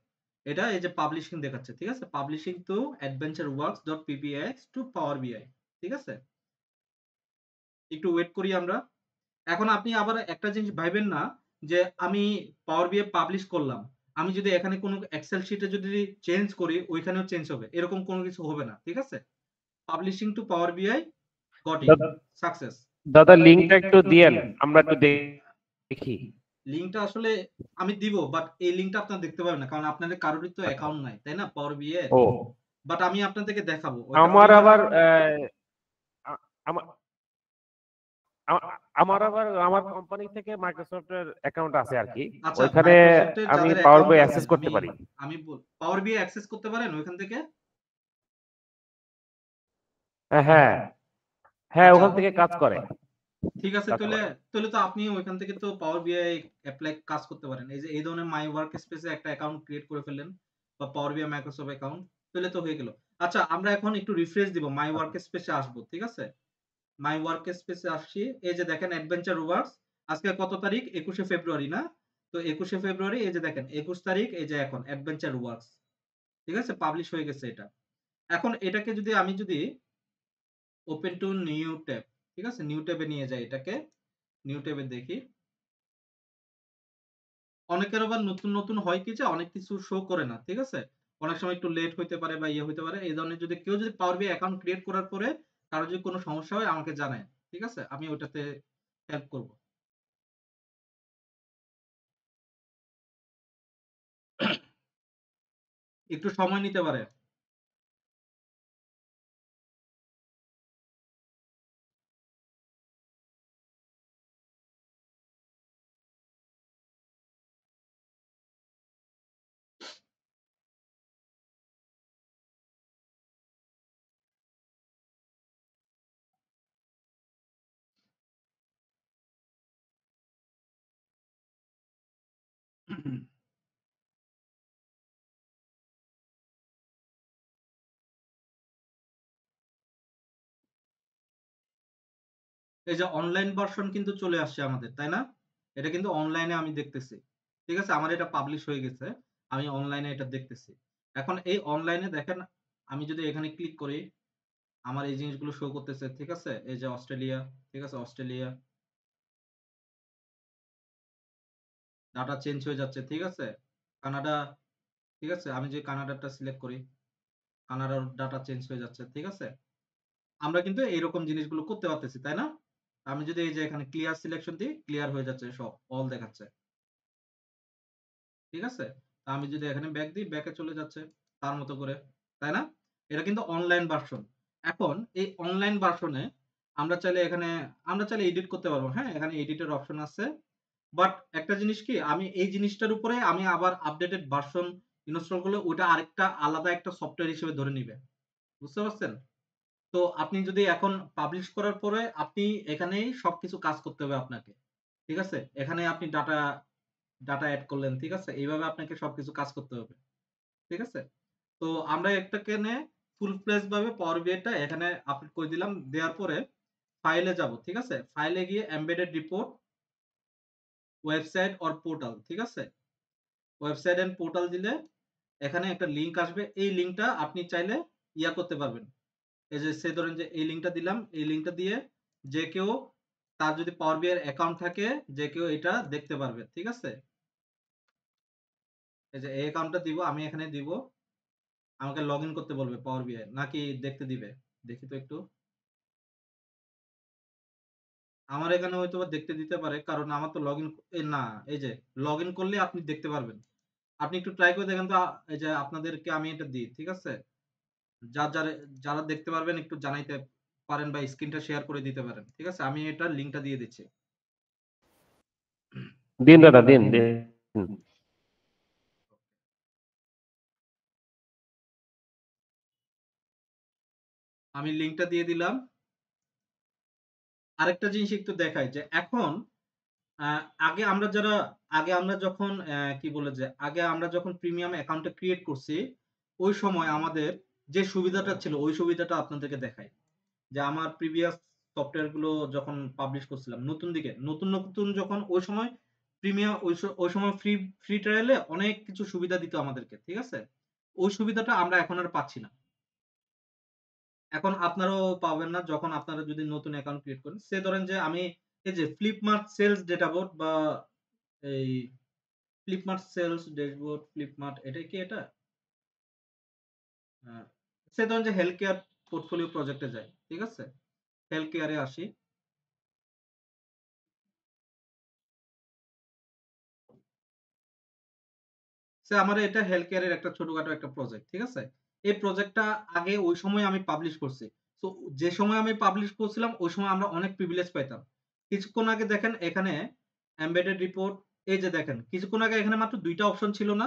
এটা এই যে পাবলিশিং দেখাচ্ছে। ঠিক আছে? পাবলিশিং টু adventureworks.ppx টু পাওয়ার বিআই। ঠিক আছে? একটু ওয়েট করি আমরা। এখন আপনি আবার একটা জিনিস ভাইবেন না যে আমি পাওয়ার বিআই পাবলিশ করলাম। আমি যদি এখানে কোনো এক্সেল শিটে যদি চেঞ্জ করি ওইখানেও চেঞ্জ হবে। এরকম কোনো কিছু হবে না। ঠিক আছে? পাবলিশিং টু পাওয়ার বিআই গট ইট সাকসেস। দাদা লিংকটা একটু দিয়েন আমরা একটু দেখি। লিংকটা আসলে আমি দিব বাট এই লিংকটা আপনারা দেখতে পাবেন না কারণ আপনাদের কারোরই তো অ্যাকাউন্ট নাই তাই না পাওয়ার বিএ ও বাট আমি আপনাদেরকে দেখাবো ওইটা আমার ওইখানে আবার আ- আমা- আমার আবার আমার কোম্পানি থেকে মাইক্রোসফটের অ্যাকাউন্ট আছে আর কি, আচ্ছা ওইখানে মাইক্রোসফটের আমি যাদের পাওয়ার অ্যাকাউন্ট বই আছে অ্যাক্সেস করতে পারি। আমি পাওয়ার বিএ অ্যাক্সেস করতে পারেন ওইখান থেকে হ্যাঁ হ্যাঁ আচ্ছা ওখান থেকে কাজ করে। ঠিক আছে কাজ তাহলে করে। তাহলে তো আপনি ওইখান থেকে তো পাওয়ার বিআই অ্যাপ্লাই কাজ করতে পারেন এই যে এই ধরনের মাই ওয়ার্ক স্পেসে একটা অ্যাকাউন্ট ক্রিয়েট করে ফেললেন বা পাওয়ার বিআই মাইক্রোসফট অ্যাকাউন্ট তাহলে তো হয়ে গেল। আচ্ছা আমরা এখন একটু রিফ্রেশ দিব মাই ওয়ার্ক স্পেসে আসবো ঠিক আছে মাই ওয়ার্ক স্পেসে আসছি এই যে দেখেন অ্যাডভেঞ্চার ওয়ার্কস আজকে কত তারিখ 21শে ফেব্রুয়ারি না তো 21শে ফেব্রুয়ারি এই যে দেখেন 21 তারিখ এই যে এখন অ্যাডভেঞ্চার ওয়ার্কস ঠিক আছে পাবলিশ হয়ে গেছে এটা এখন এটাকে যদি আমি যদি ওপেন টু নিউ ট্যাব ঠিক আছে নিউ ট্যাবে নিয়ে যাই এটাকে নিউ ট্যাবে দেখি অনেকের আবার নতুন নতুন হয় কি যে অনেক কিছু শো করে না ঠিক আছে অনেক সময় একটু লেট হইতে পারে বা ইয়ে হইতে পারে এই ধরনের যদি কেউ যদি পাওয়ার বিআই অ্যাকাউন্ট ক্রিয়েট করার পরে কারো যদি কোনো সমস্যা হয় আমাকে জানায় ঠিক আছে আমি ওটাতে হেল্প করব একটু সময় নিতে পারে এই যে অনলাইন ভার্সন কিন্তু চলে আসছে আমাদের, তাই না? এটা কিন্তু অনলাইনে আমি দেখতেছি। ঠিক আছে? আমার এটা পাবলিশ হয়ে গেছে। আমি অনলাইনে এটা দেখতেছি। এখন এই অনলাইনে দেখেন, আমি যদি এখানে ক্লিক করি, আমার এই জিনিসগুলো শো করতেছে। ঠিক আছে? এই যে অস্ট্রেলিয়া, ঠিক আছে? অস্ট্রেলিয়া ডাটা চেঞ্জ হয়ে যাচ্ছে। ঠিক আছে? কানাডা, ঠিক আছে? আমি যে কানাডাটা সিলেক্ট করি, কানাডার ডাটা চেঞ্জ হয়ে যাচ্ছে। ঠিক আছে? আমরা কিন্তু এইরকম জিনিসগুলো করতে পারতেছি, তাই না? আমি যদি এই যে এখানে ক্লিয়ার সিলেকশন দিই, ক্লিয়ার হয়ে যাচ্ছে, সব অল দেখাচ্ছে। ঠিক আছে? তা আমি যদি এখানে ব্যাক দিই, ব্যাকে চলে যাচ্ছে তার মতো করে, তাই না? এটা কিন্তু অনলাইন ভার্সন। এখন এই অনলাইন ভার্সনে আমরা চাইলে এডিট করতে পারবো। হ্যাঁ, এখানে এডিটের অপশন আছে। বাট একটা জিনিস কি, আমি এই জিনিসটার উপরে আমি আবার আপডেটেড ভার্সন ইনস্টল করলে ওটা আরেকটা আলাদা একটা সফটওয়্যার হিসেবে ধরে নিবে। বুঝতে পারছেন? তো আপনি যদি এখন পাবলিশ করার পরে আপনি এখানেই সবকিছু কাজ করতে হবে আপনাকে। ঠিক আছে? এখানে আপনি ডাটা এড করলেন। ঠিক আছে? এইভাবে আপনাকে সবকিছু কাজ করতে হবে। ঠিক আছে? তো আমরা একটাখানে ফুল ফ্লেজ ভাবে পাওয়ার বিআইটা এখানে আপলোড করে দিলাম। দেওয়ার পরে ফাইলে যাব। ঠিক আছে? ফাইলে গিয়ে embedded report, website or portal. ঠিক আছে? ওয়েবসাইট এন্ড পোর্টাল দিলে এখানে একটা লিংক আসবে। এই লিংকটা আপনি চাইলে করতে পারবেন। এই যে ধরেন যে এই লিংকটা দিলাম, এই লিংকটা দিয়ে যে কেউ, তার যদি পাওয়ার বিআই এর অ্যাকাউন্ট থাকে, যে কেউ এটা দেখতে পারবে। ঠিক আছে? এই যে এই অ্যাকাউন্টটা দিব, আমি এখানে দিব। আমাকে লগইন করতে বলবে পাওয়ার বিআই, নাকি দেখতে দিবে? দেখি তো একটু। আমার এখানে হয়তোবা দেখতে দিতে পারে, কারণ আমার তো লগইন না, এই যে লগইন করলে আপনি দেখতে পারবেন। আপনি একটু ট্রাই করে দেখেন তো। এই যে আপনাদেরকে আমি এটা দিই। ঠিক আছে? যারা দেখতে পারবেন একটু জানাইতে পারেন বা স্ক্রিনটা শেয়ার করে দিতে পারেন। ঠিক আছে? আমি এটার লিংকটা দিয়ে দিচ্ছি। দিন দাদা, দিন দিন। আমি লিংকটা দিয়ে দিলাম। আরেকটা জিনিস একটু দেখাই যে এখন আহ, আগে আমরা যখন কি বলে যে আগে আমরা যখন প্রিমিয়াম অ্যাকাউন্টটা ক্রিয়েট করছি, ওই সময় আমাদের যে সুবিধাটা ছিল ওই সুবিধাটা আপনাদেরকে দেখাই। যে আমার প্রিভিয়াস সফটওয়্যার গুলো যখন পাবলিশ করছিলাম নতুন নতুন যখন ওই সময় প্রিমিয়াম, ওই সময় ফ্রি ট্রায়ালে অনেক কিছু সুবিধা দিত আমাদেরকে। ঠিক আছে? ওই সুবিধাটা আমরা এখন আর পাচ্ছি না। এখন আপনারাও পাবেন না যখন আপনারা যদি নতুন অ্যাকাউন্ট ক্রিয়েট করেন। সে ধরেন যে আমি এই যে ফ্লিপমার্ট সেলস ডেটাবোর্ড বা এই ফ্লিপমার্ট সেলস ড্যাশবোর্ড, ফ্লিপমার্ট এটা কি এটা? সে ধরেন যে হেলথ কেয়ার পোর্টফোলিও প্রজেক্টে যাই। ঠিক আছে? হেলথ কেয়ারে আসি। আমার এটা হেলথ কেয়ারের একটা ছোটখাটো একটা প্রজেক্ট। ঠিক আছে? এই প্রজেক্টটা আগে ওই সময় আমি পাবলিশ করছি। তো যে সময় আমি পাবলিশ করছিলাম ওই সময় আমরা অনেক প্রিভিলেজ পাইতাম। কিছুক্ষণ আগে দেখেন এখানে এমবেডেড রিপোর্ট, এই যে দেখেন কিছুক্ষণ আগে এখানে মাত্র ২ টা অপশন ছিল না?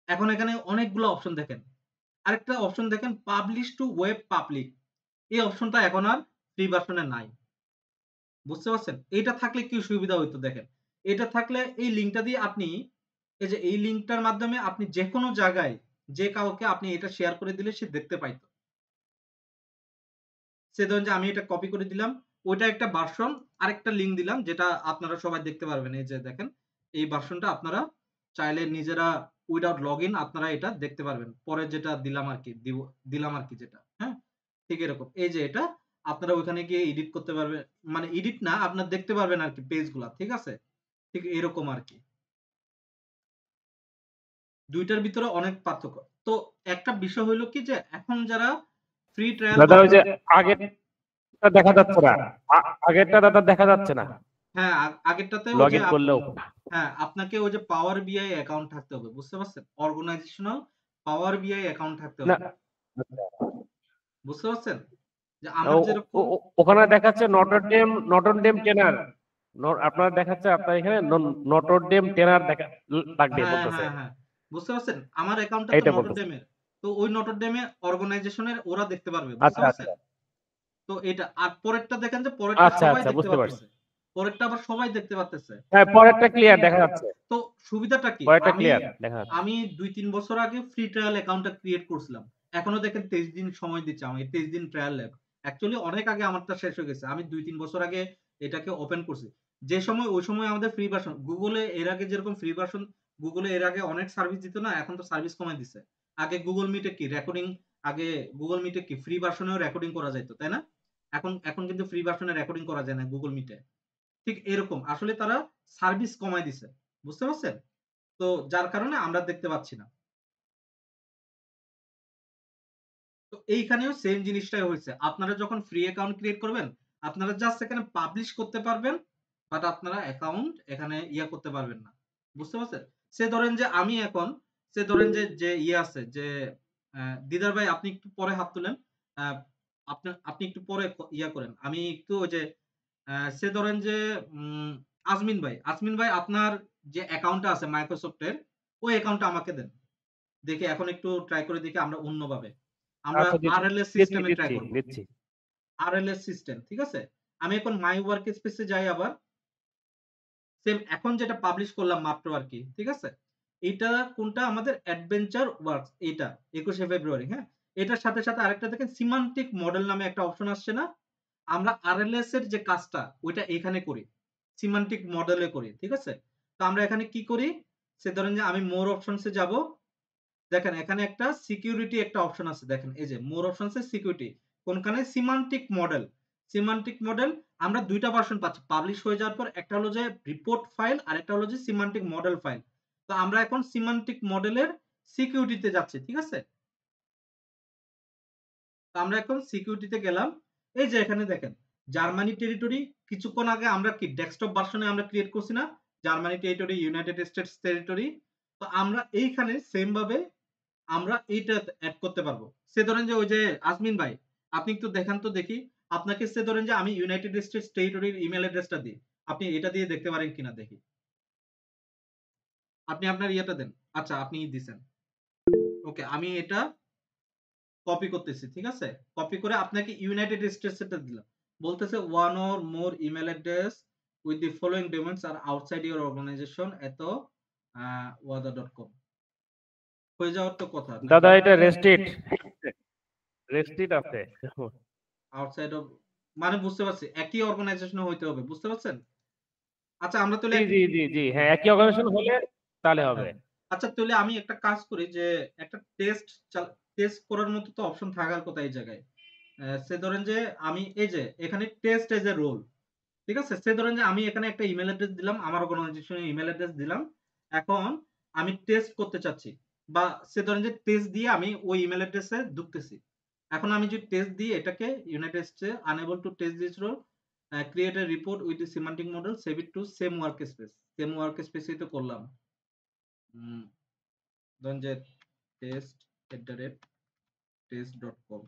এখন এখানে অনেকগুলো অপশন দেখেন। আরেকটা অপশন দেখেন, পাবলিশ টু ওয়েব পাবলিক। এই অপশনটা এখন আর ফ্রি ভার্সনে নাই। বুঝতে পারছেন? এটা থাকলে কি সুবিধা হইতো দেখেন। এটা থাকলে এই লিংকটা দিয়ে আপনি, এই যে এই লিংকটার মাধ্যমে আপনি যেকোনো জায়গায় যে কাউকে আপনি এটা শেয়ার করে দিলে সে দেখতে পাইতো। সে ধরুন যে আমি এটা কপি করে দিলাম, ওইটা একটা ভার্সন, আরেকটা লিংক দিলাম যেটা আপনারা সবাই দেখতে পারবেন। এই যে দেখেন, এই ভার্সনটা আপনারা চাইলে নিজেরা উইদাউট লগইন আপনারা এটা দেখতে পারবেন। পরে যেটা দিলাম আরকি, দিলাম আরকি যেটা। হ্যাঁ? ঠিক এরকম। এই যে এটা আপনারা ওখানে গিয়ে এডিট করতে পারবেন। মানে এডিট না, আপনারা দেখতে পারবেন আরকি পেজগুলা। ঠিক আছে? ঠিক এরকম আরকি। ২ টার ভিতরে অনেক পার্থক্য। তো একটা বিষয় হইলো কি যে এখন যারা ফ্রি ট্রায়াল দাদা ওই যে আগেরটা দেখা যাচ্ছে না, আগেরটা দাদা দেখা যাচ্ছে না হ্যাঁ, আগেরটাতে ওই লগ যে ইন করলেও। হ্যাঁ, আপনাকে ওই যে পাওয়ার বিআই অ্যাকাউন্ট থাকতে হবে। বুঝতে পারছেন? অর্গানাইজেশনাল পাওয়ার বিআই অ্যাকাউন্ট থাকতে না, হবে। বুঝতে পারছেন? যে আমার যেরকম ওখানে দেখাচ্ছে নটরডেম টেনার, আপনার দেখাচ্ছে আপনার এখানে নটরডেম টেনার দেখা লাগবে হ্যাঁ, বলতেছে, হ্যাঁ, হ্যাঁ। বুঝতে পারছেন? আমার অ্যাকাউন্টটা তো এইটা বলতেছে। নটরডেমের। তো ওই নটরডেমে অর্গানাইজেশনের ওরা দেখতে পারবে। বুঝতে আচ্ছা আচ্ছা পারছেন? তো এটা আর পরেরটা দেখেন যে পরেরটা আচ্ছা সবাই আচ্ছা, দেখতে বুঝতে পারছি। পারতেছে। পরেরটা আবার সবাই দেখতে পারতেছে। হ্যাঁ, পরেরটা ক্লিয়ার দেখা যাচ্ছে। তো সুবিধাটা কি? পরেরটা আমি ক্লিয়ার দেখা যাচ্ছে। আমি ২-৩ বছর আগে ফ্রি ট্রায়াল অ্যাকাউন্টটা ক্রিয়েট করছিলাম। এখনো দেখেন ২৩ দিন সময় দিচ্ছে আমাকে, ২৩ দিন ট্রায়াল ল্যাব। অ্যাকচুয়ালি অনেক আগে আমারটা শেষ হয়ে গেছে। আমি ২-৩ বছর আগে এটাকে ওপেন করছি। যে সময় ওই সময় আমাদের ফ্রি ভার্সন, গুগলে এর আগে যেরকম ফ্রি ভার্সন, গুগলে এর আগে অনেক সার্ভিস দিত না, এখন তো সার্ভিস কমায় দিছে। আগে গুগল মিটে কি রেকর্ডিং, আগে গুগল মিটে কি ফ্রি ভার্সনেও রেকর্ডিং করা যাইত, তাই না? এখন কিন্তু ফ্রি ভার্সনে রেকর্ডিং করা যায় না গুগল মিটে। ঠিক এরকম আসলে তারা সার্ভিস কমায় দিছে। বুঝতে পারছেন? তো যার কারণে আমরা দেখতে পাচ্ছি না। তো এইখানেও সেম জিনিসটাই হয়েছে। আপনারা যখন ফ্রি অ্যাকাউন্ট ক্রিয়েট করবেন, আপনারা জাস্ট এখানে পাবলিশ করতে পারবেন, বাট আপনারা অ্যাকাউন্ট এখানে করতে পারবেন না। বুঝতে পারছেন? সে ধরেন যে আছে যে দিদার ভাই, আপনি একটু পরে হাত তুলেন। আ আপনি একটু পরে করেন। আমি একটু ওই যে সে ধরেন যে উম আজমিন ভাই আপনার যে অ্যাকাউন্টটা আছে মাইক্রোসফট এর, ওই অ্যাকাউন্টটা আমাকে দেন। দেখি এখন একটু ট্রাই করে দেখি আমরা অন্যভাবে। আমরা আচ্ছা, RLS দিচ্ছি সিস্টেমে ট্রাই দিচ্ছি করব। দিচ্ছি। RLS সিস্টেম, ঠিক আছে? আমি এখন মাই ওয়ার্ক স্পেসে যাই আবার। সেম এখন যেটা পাবলিশ করলাম মাত্র আরকি, ঠিক আছে? এইটা কোনটা আমাদের অ্যাডভেঞ্চার ওয়ার্কস, এইটা ২১শে ফেব্রুয়ারি, হ্যাঁ? এটার সাথে, সাথে আরেকটা দেখেন সিমান্টিক মডেল নামে একটা অপশন আসছে না? আমরা RLS এর যে কাজটা ওইটা এখানে করি। সিমান্টিক মডেলে করি, ঠিক আছে? তো আমরা এখানে কি করি? সে ধরেন যে আমি মোর অপশনস এ যাবো। দেখেন এখানে একটা সিকিউরিটি একটা অপশন আছে, দেখেন এই যে মোর অপশনস এ সিকিউরিটি, কোনখানে সিমান্টিক মডেল। সিমান্টিক মডেল আমরা দুইটা ভার্সন পাচ্ছি পাবলিশ হয়ে যাওয়ার পর, একটা হলো যে রিপোর্ট ফাইল আর একটা হলো যে সিমান্টিক মডেল ফাইল। তো আমরা এখন সিমান্টিক মডেলের সিকিউরিটিতে যাচ্ছি, ঠিক আছে? তো আমরা এখন সিকিউরিটিতে গেলাম। এই যে এখানে দেখেন জার্মানি টেরিটরি, কিছুক্ষণ আগে আমরা কি ডেস্কটপ ভার্সনে আমরা ক্রিয়েট করছি না? Germany territory, United States territory. তো আমরা এইখানে সেম ভাবে আমরা এইটা এড করতে পারবো। সে ধরেন যে ওই যে আজমিন ভাই, আপনি একটু দেখান তো দেখি। আপনাকে সে ধরেন যে আমি ইউনাইটেড স্টেটস টেরিটরির ইমেল অ্যাড্রেসটা দিই। আপনি এটা দিয়ে দেখতে পারেন কিনা দেখি। আপনি আপনার ইয়েটা দেন। আচ্ছা, আপনি দিছেন। ওকে, আমি এটা কপি করতেছি, ঠিক আছে? কপি করে আপনাকে ইউনাইটেড স্টেটস এরটা দিলাম। বলতেছে one or more email address with the following domains are outside your organization এত wada.com হয়ে যাওয়ার তো কথা দাদা নাকি? এটা রেস্ট্রিক্ট রেস্ট্রিক্ট আছে। আউটসাইড অফ মানে বুঝতে পারছি একই অর্গানাইজেশন হইতে হবে, বুঝতে পারছেন? আচ্ছা আমরা তাহলে জি জি জি জি, হ্যাঁ একই অর্গানাইজেশন হলে তাহলে হবে। হ্যাঁ। আচ্ছা তাহলে আমি একটা কাজ করি যে একটা টেস্ট করার মতো তো অপশন থাকার কথা এই জায়গায়। সে ধরেন যে আমি এই যে এখানে টেস্ট এজ এ রোল, ঠিক আছে? সে ধরেন যে আমি এখানে একটা ইমেল অ্যাড্রেস দিলাম, আমার অর্গানাইজেশনের ইমেল অ্যাড্রেস দিলাম। এখন আমি টেস্ট করতে চাচ্ছি, বা সে ধরেন যে টেস্ট দিয়ে আমি ওই ইমেল অ্যাড্রেসে ঢুকতেছি। এখন আমি যদি টেস্ট দিয়ে এটাকে United States unable to test this role, create a report with the semantic model, save it to same workspace. Same ওয়ার্ক স্পেসেই তো করলাম। ধরেন যে test@test.com,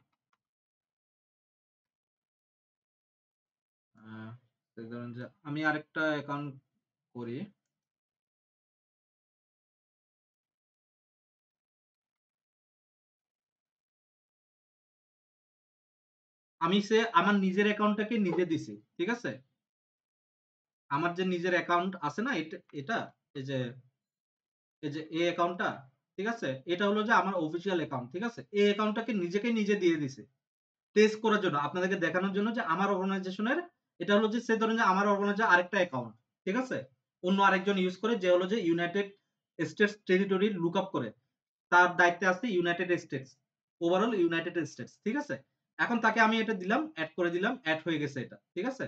ধরেন যে আমি আরেকটা অ্যাকাউন্ট করি। আমি আমার নিজের অ্যাকাউন্টটাকে নিজে দিছি, ঠিক আছে? আমার যে নিজের অ্যাকাউন্ট আছে না, এটা এই অ্যাকাউন্টটা, ঠিক আছে? এটা হলো যে আমার অফিসিয়াল অ্যাকাউন্ট, ঠিক আছে? এই অ্যাকাউন্টটাকে নিজেকে নিজে দিয়ে দিছি টেস্ট করার জন্য, আপনাদেরকে দেখানোর জন্য যে আমার অর্গানাইজেশনের এটা হলো যে সে ধরেন যে আমার অর্গানাইজেশন আরেকটা অ্যাকাউন্ট, ঠিক আছে? অন্য আরেকজন ইউজ করে, যে হলো যে United States territory look up করে, তার দায়িত্বে আছে United states, overall United states, ঠিক আছে? এখন তাকে আমি এটা দিলাম, এড করে দিলাম, এড হয়ে গেছে এটা, ঠিক আছে?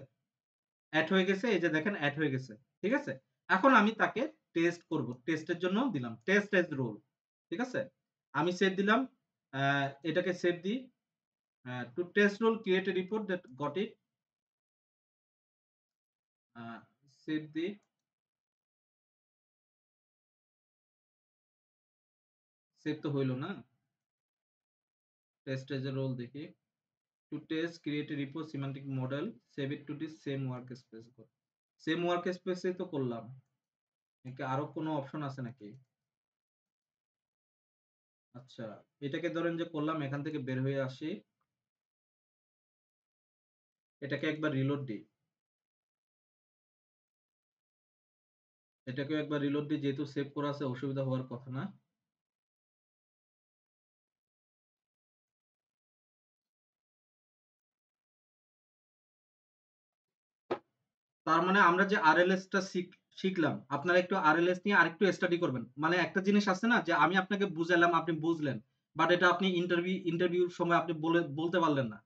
এড হয়ে গেছে, এই যে দেখেন এড হয়ে গেছে, ঠিক আছে? এখন আমি তাকে টেস্ট করব, টেস্টের জন্য দিলাম টেস্ট এজ রোল, ঠিক আছে? আমি সেভ দিলাম, এটাকে সেভ দিই, to test role create a report that got it, save দিই, সেভ তো হইলো না। টেস্ট এজ এ রোল দেখি, to test create a report semantic model, save it to the same workspace. Same ওয়ার্ক স্পেসেই তো করলাম, নাকি আরো কোনো অপশন আছে নাকি? আচ্ছা, এটাকে ধরেন যে করলাম, এখান থেকে বের হয়ে আসি, এটাকে একবার রিলোড দিই। এটাকেও একবার রিলোড দিয়ে, যেহেতু সেভ করা আছে অসুবিধা হওয়ার কথা না। তার মানে আমরা যে আরএলএস টা শিখলাম, আপনারা একটু আরএলএস নিয়ে আরেকটু স্টাডি করবেন। মানে একটা জিনিস আছে না যে আমি আপনাকে বুঝালাম, আপনি বুঝলেন, বাট এটা আপনি ইন্টারভিউর সময় আপনি বলতে পারলেন না।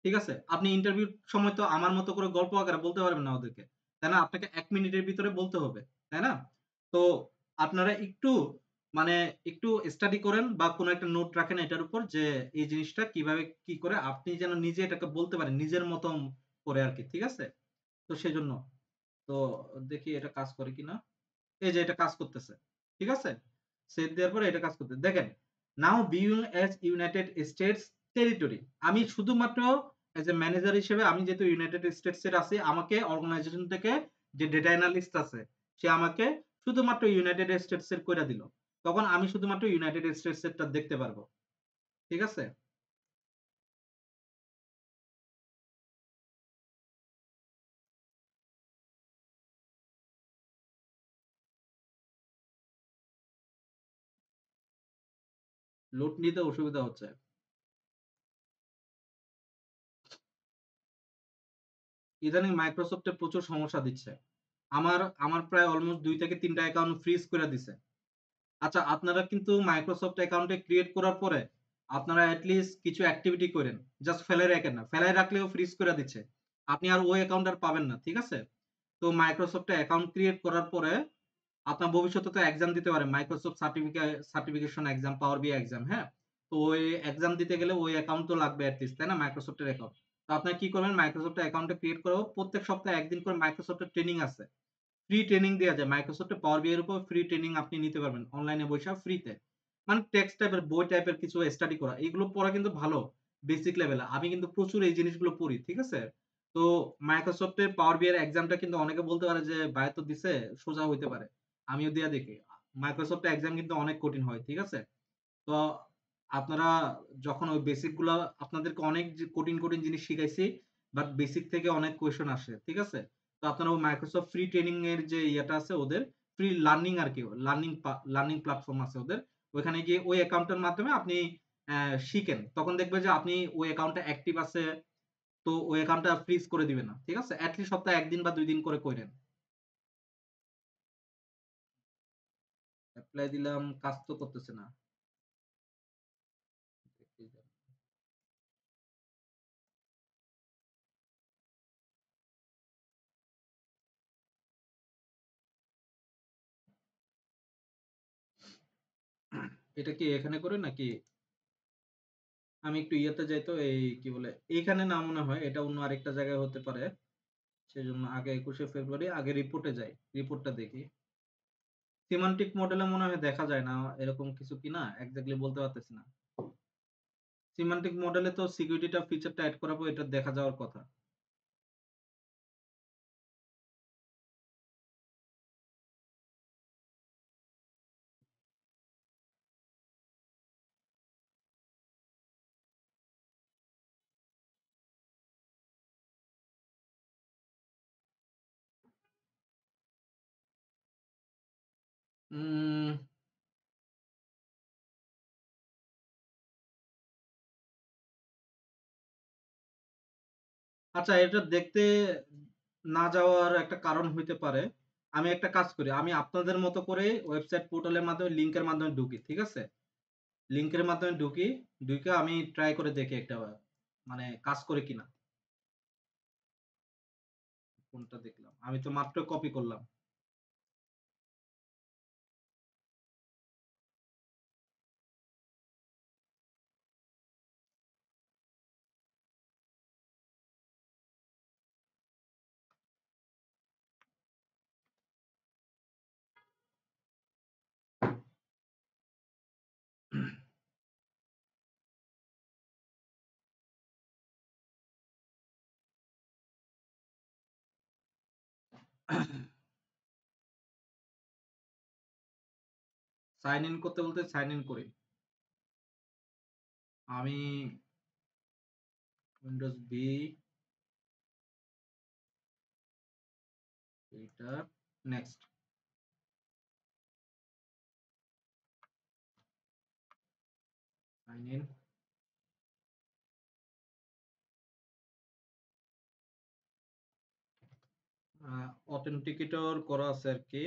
ঠিক আছে? আপনি ইন্টারভিউর সময় তো আমার মতো করে গল্প আকারে বলতে পারবেন না ওদেরকে, তাই না? আপনাকে 1 মিনিটের ভিতরে বলতে হবে, তাই না? তো আপনারা একটু মানে একটু স্টাডি করেন বা কোনো একটা নোট রাখেন এটার উপর, যে এই জিনিসটা কিভাবে কি করে আপনি যেন নিজে এটাকে বলতে পারেন নিজের মতো করে আর কি। ঠিক আছে? তো সেজন্য তো দেখি এটা কাজ করে কিনা। এই যে এটা কাজ করতেছে। ঠিক আছে? সেভ দেওয়ার পরে এটা কাজ করতে দেখেন। Now being as United States territory, আমি শুধুমাত্র এজ এ ম্যানেজার হিসেবে, আমি যেহেতু ইউনাইটেড স্টেটস এর আছি, আমাকে অর্গানাইজেশন থেকে যে ডেটা অ্যানালিস্ট আছে সে আমাকে শুধুমাত্র ইউনাইটেড স্টেটস এর কইরা দিল। তখন আমি শুধুমাত্র ইউনাইটেড স্টেটস এরটা দেখতে পারবো। ঠিক আছে? লোড নিতে অসুবিধা হচ্ছে। ইদানিং মাইক্রোসফটে প্রচুর সমস্যা দিচ্ছে। আমার প্রায় অলমোস্ট 2 থেকে 3টা অ্যাকাউন্ট ফ্রিজ করে দিছে। আচ্ছা, আপনারা কিন্তু মাইক্রোসফট অ্যাকাউন্টে ক্রিয়েট করার পরে আপনারা এট লিস্ট কিছু অ্যাক্টিভিটি করেন। জাস্ট ফেলাই রাখেন না। ফেলাই রাখলেও ফ্রিজ করে দিচ্ছে। আপনি আর ওই অ্যাকাউন্ট আর পাবেন না। ঠিক আছে? তো মাইক্রোসফটে অ্যাকাউন্ট ক্রিয়েট করার পরে আপনার ভবিষ্যতে তো এক্সাম দিতে পারেন। মাইক্রোসফট সার্টিফিকেশন এক্সাম, পাওয়ার বিআই এক্সাম, হ্যাঁ? তো ওই এক্সাম দিতে গেলে ওই অ্যাকাউন্ট তো লাগবে এট লিস্ট, তাই না? মাইক্রোসফটের অ্যাকাউন্ট। তো আপনারা কি করবেন, মাইক্রোসফটের অ্যাকাউন্টটা ক্রিয়েট করো। প্রত্যেক সপ্তাহে একদিন করে মাইক্রোসফটের ট্রেনিং আছে। ফ্রি ট্রেনিং দেয়া যায়। মাইক্রোসফটে পাওয়ার বিআই এর উপর ফ্রি ট্রেনিং আপনি নিতে পারবেন অনলাইনে বইসা ফ্রিতে। মানে টেক্সট টাইপের বই টাইপের কিছু স্টাডি করা। এগুলো পড়া কিন্তু ভালো। বেসিক লেভেলে। আমি কিন্তু প্রচুর এই জিনিসগুলো পড়ি। ঠিক আছে? তো মাইক্রোসফটের পাওয়ার বিআই এর এক্সামটা কিন্তু অনেকে বলতে পারে যে ভাইয়া তো দিছে, সোজা হইতে পারে। আমিও দিয়া দেখি। মাইক্রোসফটের এক্সাম কিন্তু অনেক কঠিন হয়। ঠিক আছে? তো আপনারা যখন ওই বেসিক গুলা, আপনাদেরকে অনেক কঠিন কঠিন জিনিস শিখাইছি, বাট বেসিক থেকে অনেক কোয়েশ্চেন আসে। ঠিক আছে? তো আপনারা ওই মাইক্রোসফট ফ্রি ট্রেনিং এর যে ইয়েটা আছে ওদের, ফ্রি লার্নিং আর কি, লার্নিং প্ল্যাটফর্ম আছে ওদের। ওইখানে গিয়ে ওই অ্যাকাউন্টের মাধ্যমে আপনি শিখেন। তখন দেখবে যে আপনি ওই অ্যাকাউন্টটা অ্যাক্টিভ আছে, তো ওই অ্যাকাউন্টটা ফ্রিজ করে দিবে না। ঠিক আছে? এট লিস্ট সপ্তাহে 1 দিন বা 2 দিন করে কইরেন। এপ্লাই দিলাম, কাজ তো করতেছে না। এটা কি এখানে করে নাকি? আমি একটু ইয়েতে যাই তো, এই কি বলে, এইখানে না মনে হয়, এটা অন্য আরেকটা জায়গায় হতে পারে। সেজন্য আগে 21শে ফেব্রুয়ারি আগে রিপোর্টে যাই, রিপোর্টটা দেখি। সিমান্টিক মডেলে মনে হয় দেখা যায় না, এরকম কিছু কিনা এক্স্যাক্টলি বলতে পারতেছি না। সিমান্টিক মডেলে তো সিকিউরিটিটা ফিচারটা অ্যাড করাবো, এটা দেখা যাওয়ার কথা। উম, আচ্ছা, এটা দেখতে না যাওয়ার একটা কারণ হইতে পারে। আমি একটা কাজ করি, আমি আপনাদের মতো করে ওয়েবসাইট পোর্টালের মাধ্যমে লিংকের মাধ্যমে ঢুকি। ঠিক আছে? লিংকের মাধ্যমে ঢুকি, ঢুকে আমি ট্রাই করে দেখি একটা, মানে কাজ করে কিনা। কোনটা দেখলাম, আমি তো মাত্র কপি করলাম। সাইন ইন করতে বলতে সাইন ইন করি। আমি উইন্ডোজ বি, এটা নেক্সট। Sign in. অথেন্টিকেটর করা আছে আর কি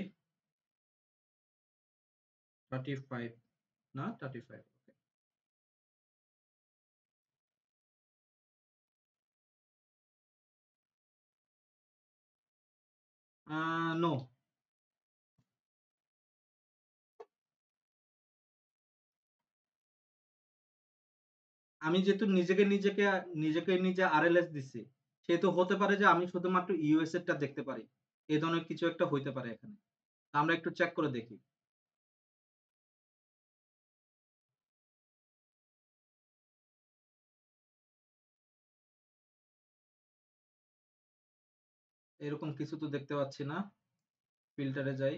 35 না 35 ওকে। নো আমি যেহেতু নিজে আরএলএস দিছি সেহেতু হতে পারে যে আমি শুধুমাত্র ইউএস এরটা দেখতে পারি, এই ধরনের কিছু একটা হইতে পারে এখানে। আমরা একটু চেক করে দেখি। এরকম কিছু তো দেখতে পাচ্ছি না, ফিল্টারে যাই।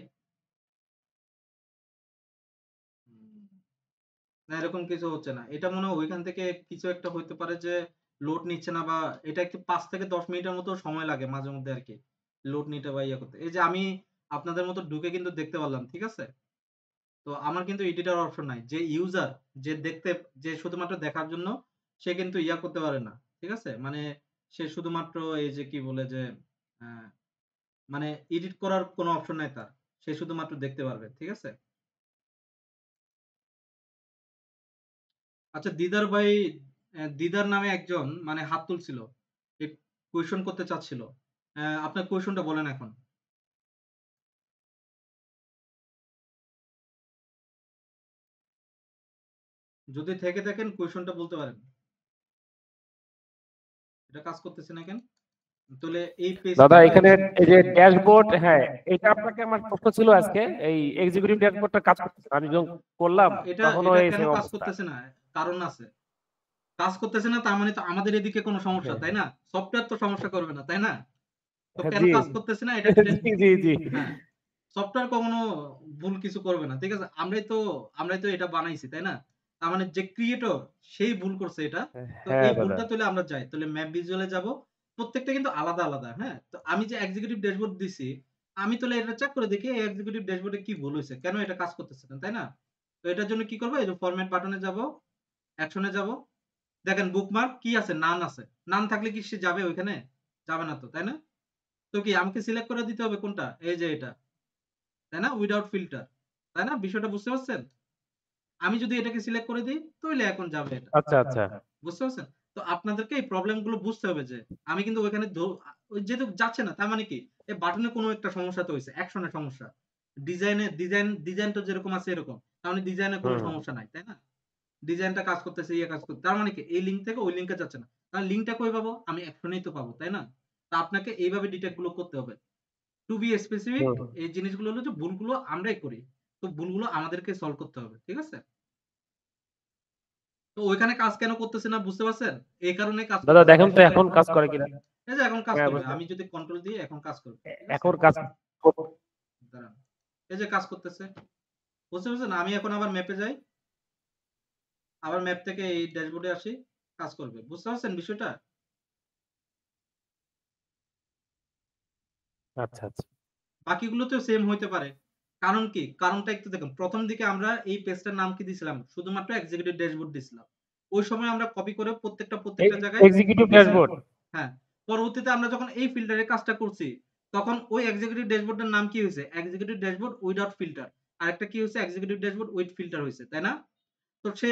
না এরকম কিছু হচ্ছে না, এটা মনে হয় ওইখান থেকে কিছু একটা হইতে পারে যে লোড নিচ্ছে না, বা এটা একটু 5 থেকে 10 মিনিটের মতো সময় লাগে মাঝে মধ্যে আর কি লোড নিতে বা ইয়ে করতে। এই যে আমি আপনাদের মতো ঢুকে কিন্তু দেখতে পারলাম, ঠিক আছে? তো আমার কিন্তু এডিটর অপশন নাই। যে ইউজার যে শুধুমাত্র দেখার জন্য সে কিন্তু ইয়া করতে পারে না, ঠিক আছে? মানে সে শুধুমাত্র এই যে কি বলে যে আহ, মানে এডিট করার কোনো অপশন নাই তার, সে শুধুমাত্র দেখতে পারবে, ঠিক আছে? আচ্ছা দিদার ভাই, দিদার নামে একজন মানে হাত তুলছিল, কোয়েশন করতে চাচ্ছিল। আপনার কোয়েশনটা বলেন এখন। যদি থেকে থাকেন কোয়েশনটা বলতে পারেন। এটা কাজ করতেছে না কেন? তাহলে এই দাদা পেজটা এখানে এই যে ড্যাশবোর্ড, হ্যাঁ এটা আপনাকে আমার প্রশ্ন ছিল আজকে, এই এক্সিকিউটিভ ড্যাশবোর্ডটা কাজ করতেছে না। আমি যখন করলাম এটা তখনও এটা এই কেন সেম কাজ অবস্থা। করতেছে না? কারণ আছে। কাজ করতেছে না তার মানে তো আমাদের এদিকে কোনো সমস্যা, হ্যাঁ, তাই না? সফটওয়্যার তো সমস্যা করবে না, তাই না? তো হ্যাঁ, কেন জি কাজ করতেছে না এটা জি জি জি হ্যাঁ, সফটওয়্যার কখনো ভুল কিছু করবে না, ঠিক আছে? আমরাই তো এটা বানাইছি, তাই না? তার মানে যে ক্রিয়েটর সেই ভুল করছে এটা। তো হ্যাঁ এই দাদা। ভুলটা তুলে আমরা যাই, তাহলে ম্যাপ ভিজুয়ালে যাব। প্রত্যেকটা কিন্তু আলাদা আলাদা, হ্যাঁ? তো আমি যে এক্সিকিউটিভ ড্যাশবোর্ড দিছি, আমি তাহলে এটা চেক করে দেখি এই এক্সিকিউটিভ ড্যাশবোর্ডে কি ভুল হয়েছে, কেন এটা কাজ করতেছে না, তাই না? তো এটার জন্য কি করবো, এই যে ফরম্যাট বাটনে যাব, অ্যাকশনে যাব। দেখেন বুকমার্ক কি আছে, নান আছে। নান থাকলে কি সে যাবে ওইখানে? যাবে না তো, তাই না? তো কি আমাকে সিলেক্ট করে দিতে হবে কোনটা, এই যে এটা, তাই না? উইদাউট ফিল্টার, তাই না? বিষয়টা বুঝতে পারছেন? আমি যদি এটাকে সিলেক্ট করে দিই তাহলে এখন যাবে এটা, আচ্ছা আচ্ছা বুঝতে পারছেন? তো আপনাদেরকে এই প্রবলেম গুলো বুঝতে হবে যে আমি কিন্তু ওইখানে ওই যেহেতু যাচ্ছে না তার মানে কি এই বাটনে কোনো একটা সমস্যা তো হয়েছে, অ্যাকশনের সমস্যা। ডিজাইন তো যেরকম আছে এরকম, তার মানে ডিজাইনে কোনো হুম সমস্যা নাই, তাই না? ডিজাইনটা কাজ করতেছে, ইয়ে কাজ করতে, তার মানে কি এই লিঙ্ক থেকে ওই লিঙ্কে যাচ্ছে না। তাহলে লিঙ্কটা কই পাবো? আমি অ্যাকশনেই তো পাবো, তাই না? তা আপনাকে এইভাবে ডিটেক্ট গুলো করতে হবে। টু বি স্পেসিফিক, হুম এই জিনিসগুলো হলো যে ভুলগুলো আমরাই করি, তো ভুলগুলো আমাদেরকে সলভ করতে হবে, ঠিক আছে? তো ওইখানে কাজ কেন করতেছে না বুঝতে পারছেন? এই কারণে কাজ দাদা করতেছে না। দেখুন তো এখন কাজ করে কিনা। এই যে এখন কাজ হ্যাঁ করবে, বুঝতে আমি যদি কন্ট্রোল দিই এখন কাজ করবে, ঠিক আছে? এখন কাজ দাঁড়ান, এই যে কাজ করতেছে, বুঝতে পারছেন? আমি এখন আবার ম্যাপে যাই, আবার ম্যাপ থেকে এই ড্যাশবোর্ডে আসি, কাজ করবে, বুঝতে পারছেন বিষয়টা? আচ্ছা আচ্ছা বাকিগুলোতেও সেম হইতে পারে। কারণ কি? কারণটা একটু দেখুন। প্রথম দিকে আমরা এই পেজটার নাম কি দিছিলাম? শুধুমাত্র এক্সিকিউটিভ ড্যাশবোর্ড দিছিলাম। ওই সময় আমরা কপি করে প্রত্যেকটা জায়গায় এক্সিকিউটিভ দিছিলাম। ড্যাশবোর্ড। হ্যাঁ। পরবর্তীতে আমরা যখন এই ফিল্টারে কাজটা করছি, তখন ওই এক্সিকিউটিভ ড্যাশবোর্ডের নাম কি হইছে? Executive dashboard without filter. আরেকটা কি হইছে? এক্সিকিউটিভ ড্যাশবোর্ড উইথ ফিল্টার হইছে, তাই না? তো সে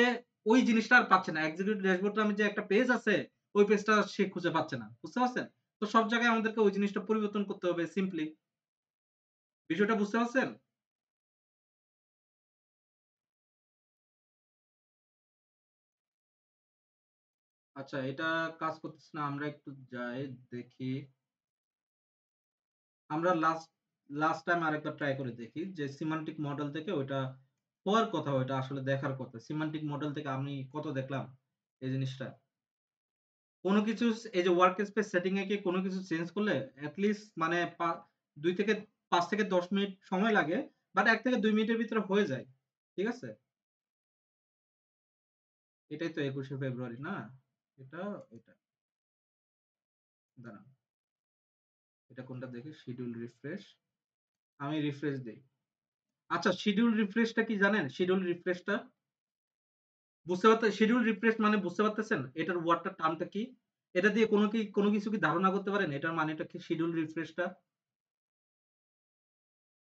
ওই জিনিসটা আর পাচ্ছে না। এক্সিকিউটিভ ড্যাশবোর্ড নামে যে একটা পেজ আছে, ওই পেজটা সে খুঁজে পাচ্ছে না। বুঝতে পারছেন? তো সব জায়গায় আমাদেরকে ওই জিনিসটা পরিবর্তন করতে হবে সিম্পলি। বিষয়টা বুঝতে পারছেন? আচ্ছা এটা কাজ করতেছে না, আমরা একটু যাই দেখি। আমরা লাস্ট টাইম আরেকবার ট্রাই করে দেখি যে সিমান্টিক মডেল থেকে ওইটা হওয়ার কথা, ওইটা আসলে দেখার কথা। সিমান্টিক মডেল থেকে আমি কত দেখলাম এই জিনিসটা। কোনো কিছু এই যে ওয়ার্ক স্পেস সেটিং এ কি কোনো কিছু চেঞ্জ করলে এট লিস্ট মানে 2 থেকে 5 থেকে 10 মিনিট সময় লাগে, বাট 1 থেকে 2 মিনিটের ভিতরে হয়ে যায়। ঠিক আছে? এটাই তো 21শে ফেব্রুয়ারি না? এটা এটা দাঁড়ান। এটা কোনটা দেখি, শিডিউল রিফ্রেশ। আমি রিফ্রেশ দেই। আচ্ছা শিডিউল রিফ্রেশটা কি জানেন? শিডিউল রিফ্রেশটা বুঝতে পারতে শিডিউল রিফ্রেশ মানে বুঝতে পারতেছেন? এটার ওয়ার্ডটার টার্মটা কি? এটা দিয়ে কোনো কিছু কি ধারণা করতে পারেন? এটার মানেটা কি শিডিউল রিফ্রেশটা?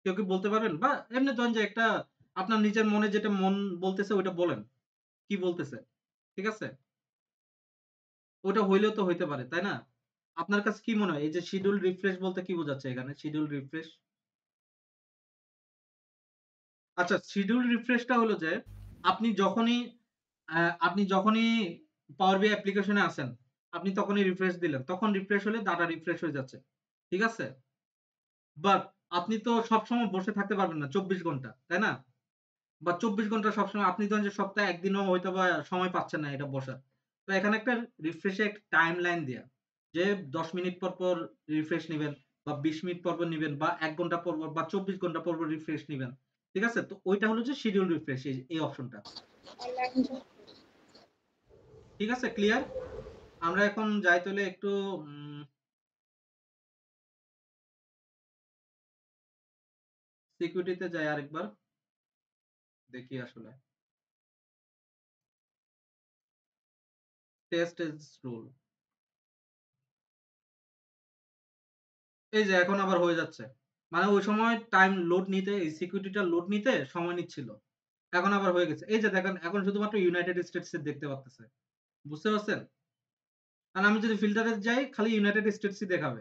কেউ কি বলতে পারবেন? বা এমনি ধরেন যে একটা আপনার নিজের মনে যেটা মন বলতেছে ওইটা বলেন। কি বলতেছে? ঠিক আছে? ওটা হইলেও তো হইতে পারে, তাই না? আপনার কাছে কি মনে হয়? এই যে শিডিউল রিফ্রেশ বলতে কি বোঝাচ্ছে এখানে? Schedule refresh? আচ্ছা শিডিউল রিফ্রেশটা হলো যে আপনি যখনই আপনি যখনই পাওয়ার বিআই অ্যাপ্লিকেশনে আসেন, আপনি তখনই রিফ্রেশ দিলেন। তখন রিফ্রেশ হলে ডাটা রিফ্রেশ হয়ে যাচ্ছে। ঠিক আছে? বাট আপনি তো সবসময় বসে থাকতে পারবেন না ২৪ ঘন্টা, তাই না? বা ২৪ ঘন্টা সবসময় আপনি ধরেন যে সপ্তাহে ১ দিনও হয়তোবা সময় পাচ্ছেন না এটা বসার। তো এখানে একটা রিফ্রেশ এর একটা টাইমলাইন দেয়া। যে ১০ মিনিট পর রিফ্রেশ নিবেন বা ২০ মিনিট পর নিবেন বা ১ ঘন্টা পর বা ২৪ ঘন্টা পর রিফ্রেশ নিবেন। ঠিক আছে? তো ওইটা হলো যে শিডিউল রিফ্রেশ এই অপশনটা। ঠিক আছে? ক্লিয়ার? আমরা এখন যাই তাহলে একটু উম সিকিউরিটিতে যাই আরেকবার। দেখি আসলে। Test is rule. এই যে এখন আবার হয়ে যাচ্ছে। মানে ওই সময় টাইম লোড নিতে এই সিকিউরিটিটা লোড নিতে সময় নিচ্ছিল। এখন আবার হয়ে গেছে। এই যে দেখেন এখন শুধুমাত্র ইউনাইটেড স্টেটস এর দেখতে পারতেছে। বুঝতে পারছেন? আর আমি যদি ফিল্টারে যাই খালি ইউনাইটেড স্টেটসই দেখাবে।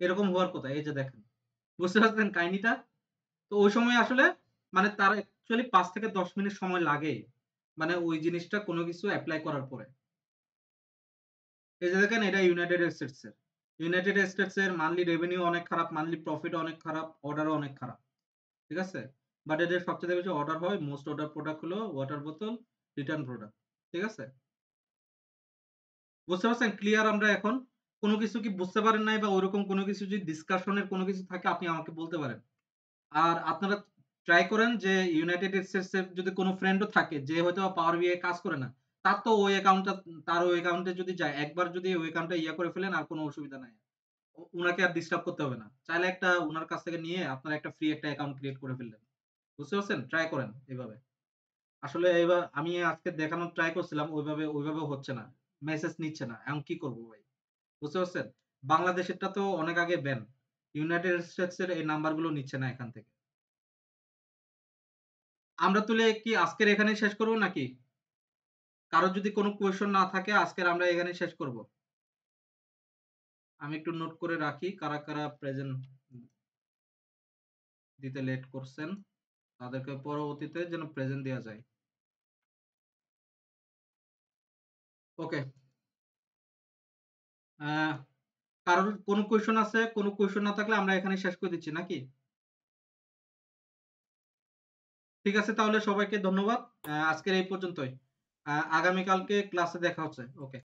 এরকম হওয়ার কথা। এই যে দেখেন। বুঝতে পারছেন কাহিনীটা? তো ওই সময় আসলে মানে তার অ্যাকচুয়ালি ৫ থেকে ১০ মিনিট সময় লাগে। মানে ওই জিনিসটা কোন কিছু এপ্লাই করার পরে। এই যে দেখেন এটা ইউনাইটেড স্টেটস এর। ইউনাইটেড স্টেটস এর মান্থলি রেভিনিউ অনেক খারাপ, মান্থলি প্রফিট অনেক খারাপ, অর্ডারও অনেক খারাপ। ঠিক আছে? বাট এদের সবচেয়ে বেশি অর্ডার হয়, মোস্ট অর্ডার প্রোডাক্ট হলো ওয়াটার বোতল, রিটার্ন প্রোডাক্ট। ঠিক আছে? বুঝতে পারছেন? ক্লিয়ার আমরা এখন? কোন কিছু কি বুঝতে পারেন নাই বা ওইরকম কোন কিছু যদি ডিসকাশন এর কোন কিছু থাকে আপনি আমাকে বলতে পারেন। আর আপনারা ট্রাই করেন যে ইউনাইটেড স্টেটস এর যদি কোন ফ্রেন্ডও থাকে যে হয়তো পাওয়ার বিআই কাজ করে না। তার তো ওই অ্যাকাউন্টটা তার ওই অ্যাকাউন্টে যদি যায় একবার যদি ওই অ্যাকাউন্টটা করে ফেলেন আর কোন অসুবিধা নাই। উনাকে আর ডিস্টার্ব করতে হবে না। চাইলে একটা উনার কাছ থেকে নিয়ে আপনারা একটা ফ্রি একটা অ্যাকাউন্ট ক্রিয়েট করে ফেললেন। বুঝতে পারছেন? ট্রাই করেন এভাবে। আসলে এবার আমি আজকে দেখানোর ট্রাই করছিলাম ওইভাবে হচ্ছে না। মেসেজ নিচ্ছে না। এখন কি করব ভাই? বুঝতে পারছেন? বাংলাদেশেরটা তো অনেক আগে ব্যান। ইউনাইটেড স্টেটস এর এই নাম্বার গুলো নিচ্ছে না এখান থেকে। আমরা তাহলে কি আজকের এখানেই শেষ করব নাকি? কারো যদি কোনো কোয়েশ্চেন না থাকে আজকের আমরা এখানেই শেষ করব। আমি একটু নোট করে রাখি কারা প্রেজেন্ট দিতে লেট করছেন। তাদেরকে পরবর্তীতে যেন প্রেজেন্ট দেয়া যায়। ওকে। আ কারোর কোনো কোয়েশ্চেন আছে? কোনো কোয়েশ্চেন না থাকলে আমরা এখানেই শেষ করে দিচ্ছি নাকি? ঠিক আছে তাহলে সবাইকে ধন্যবাদ। আজকের এই পর্যন্তই। আগামীকালকে ক্লাসে দেখা হচ্ছে। ওকে।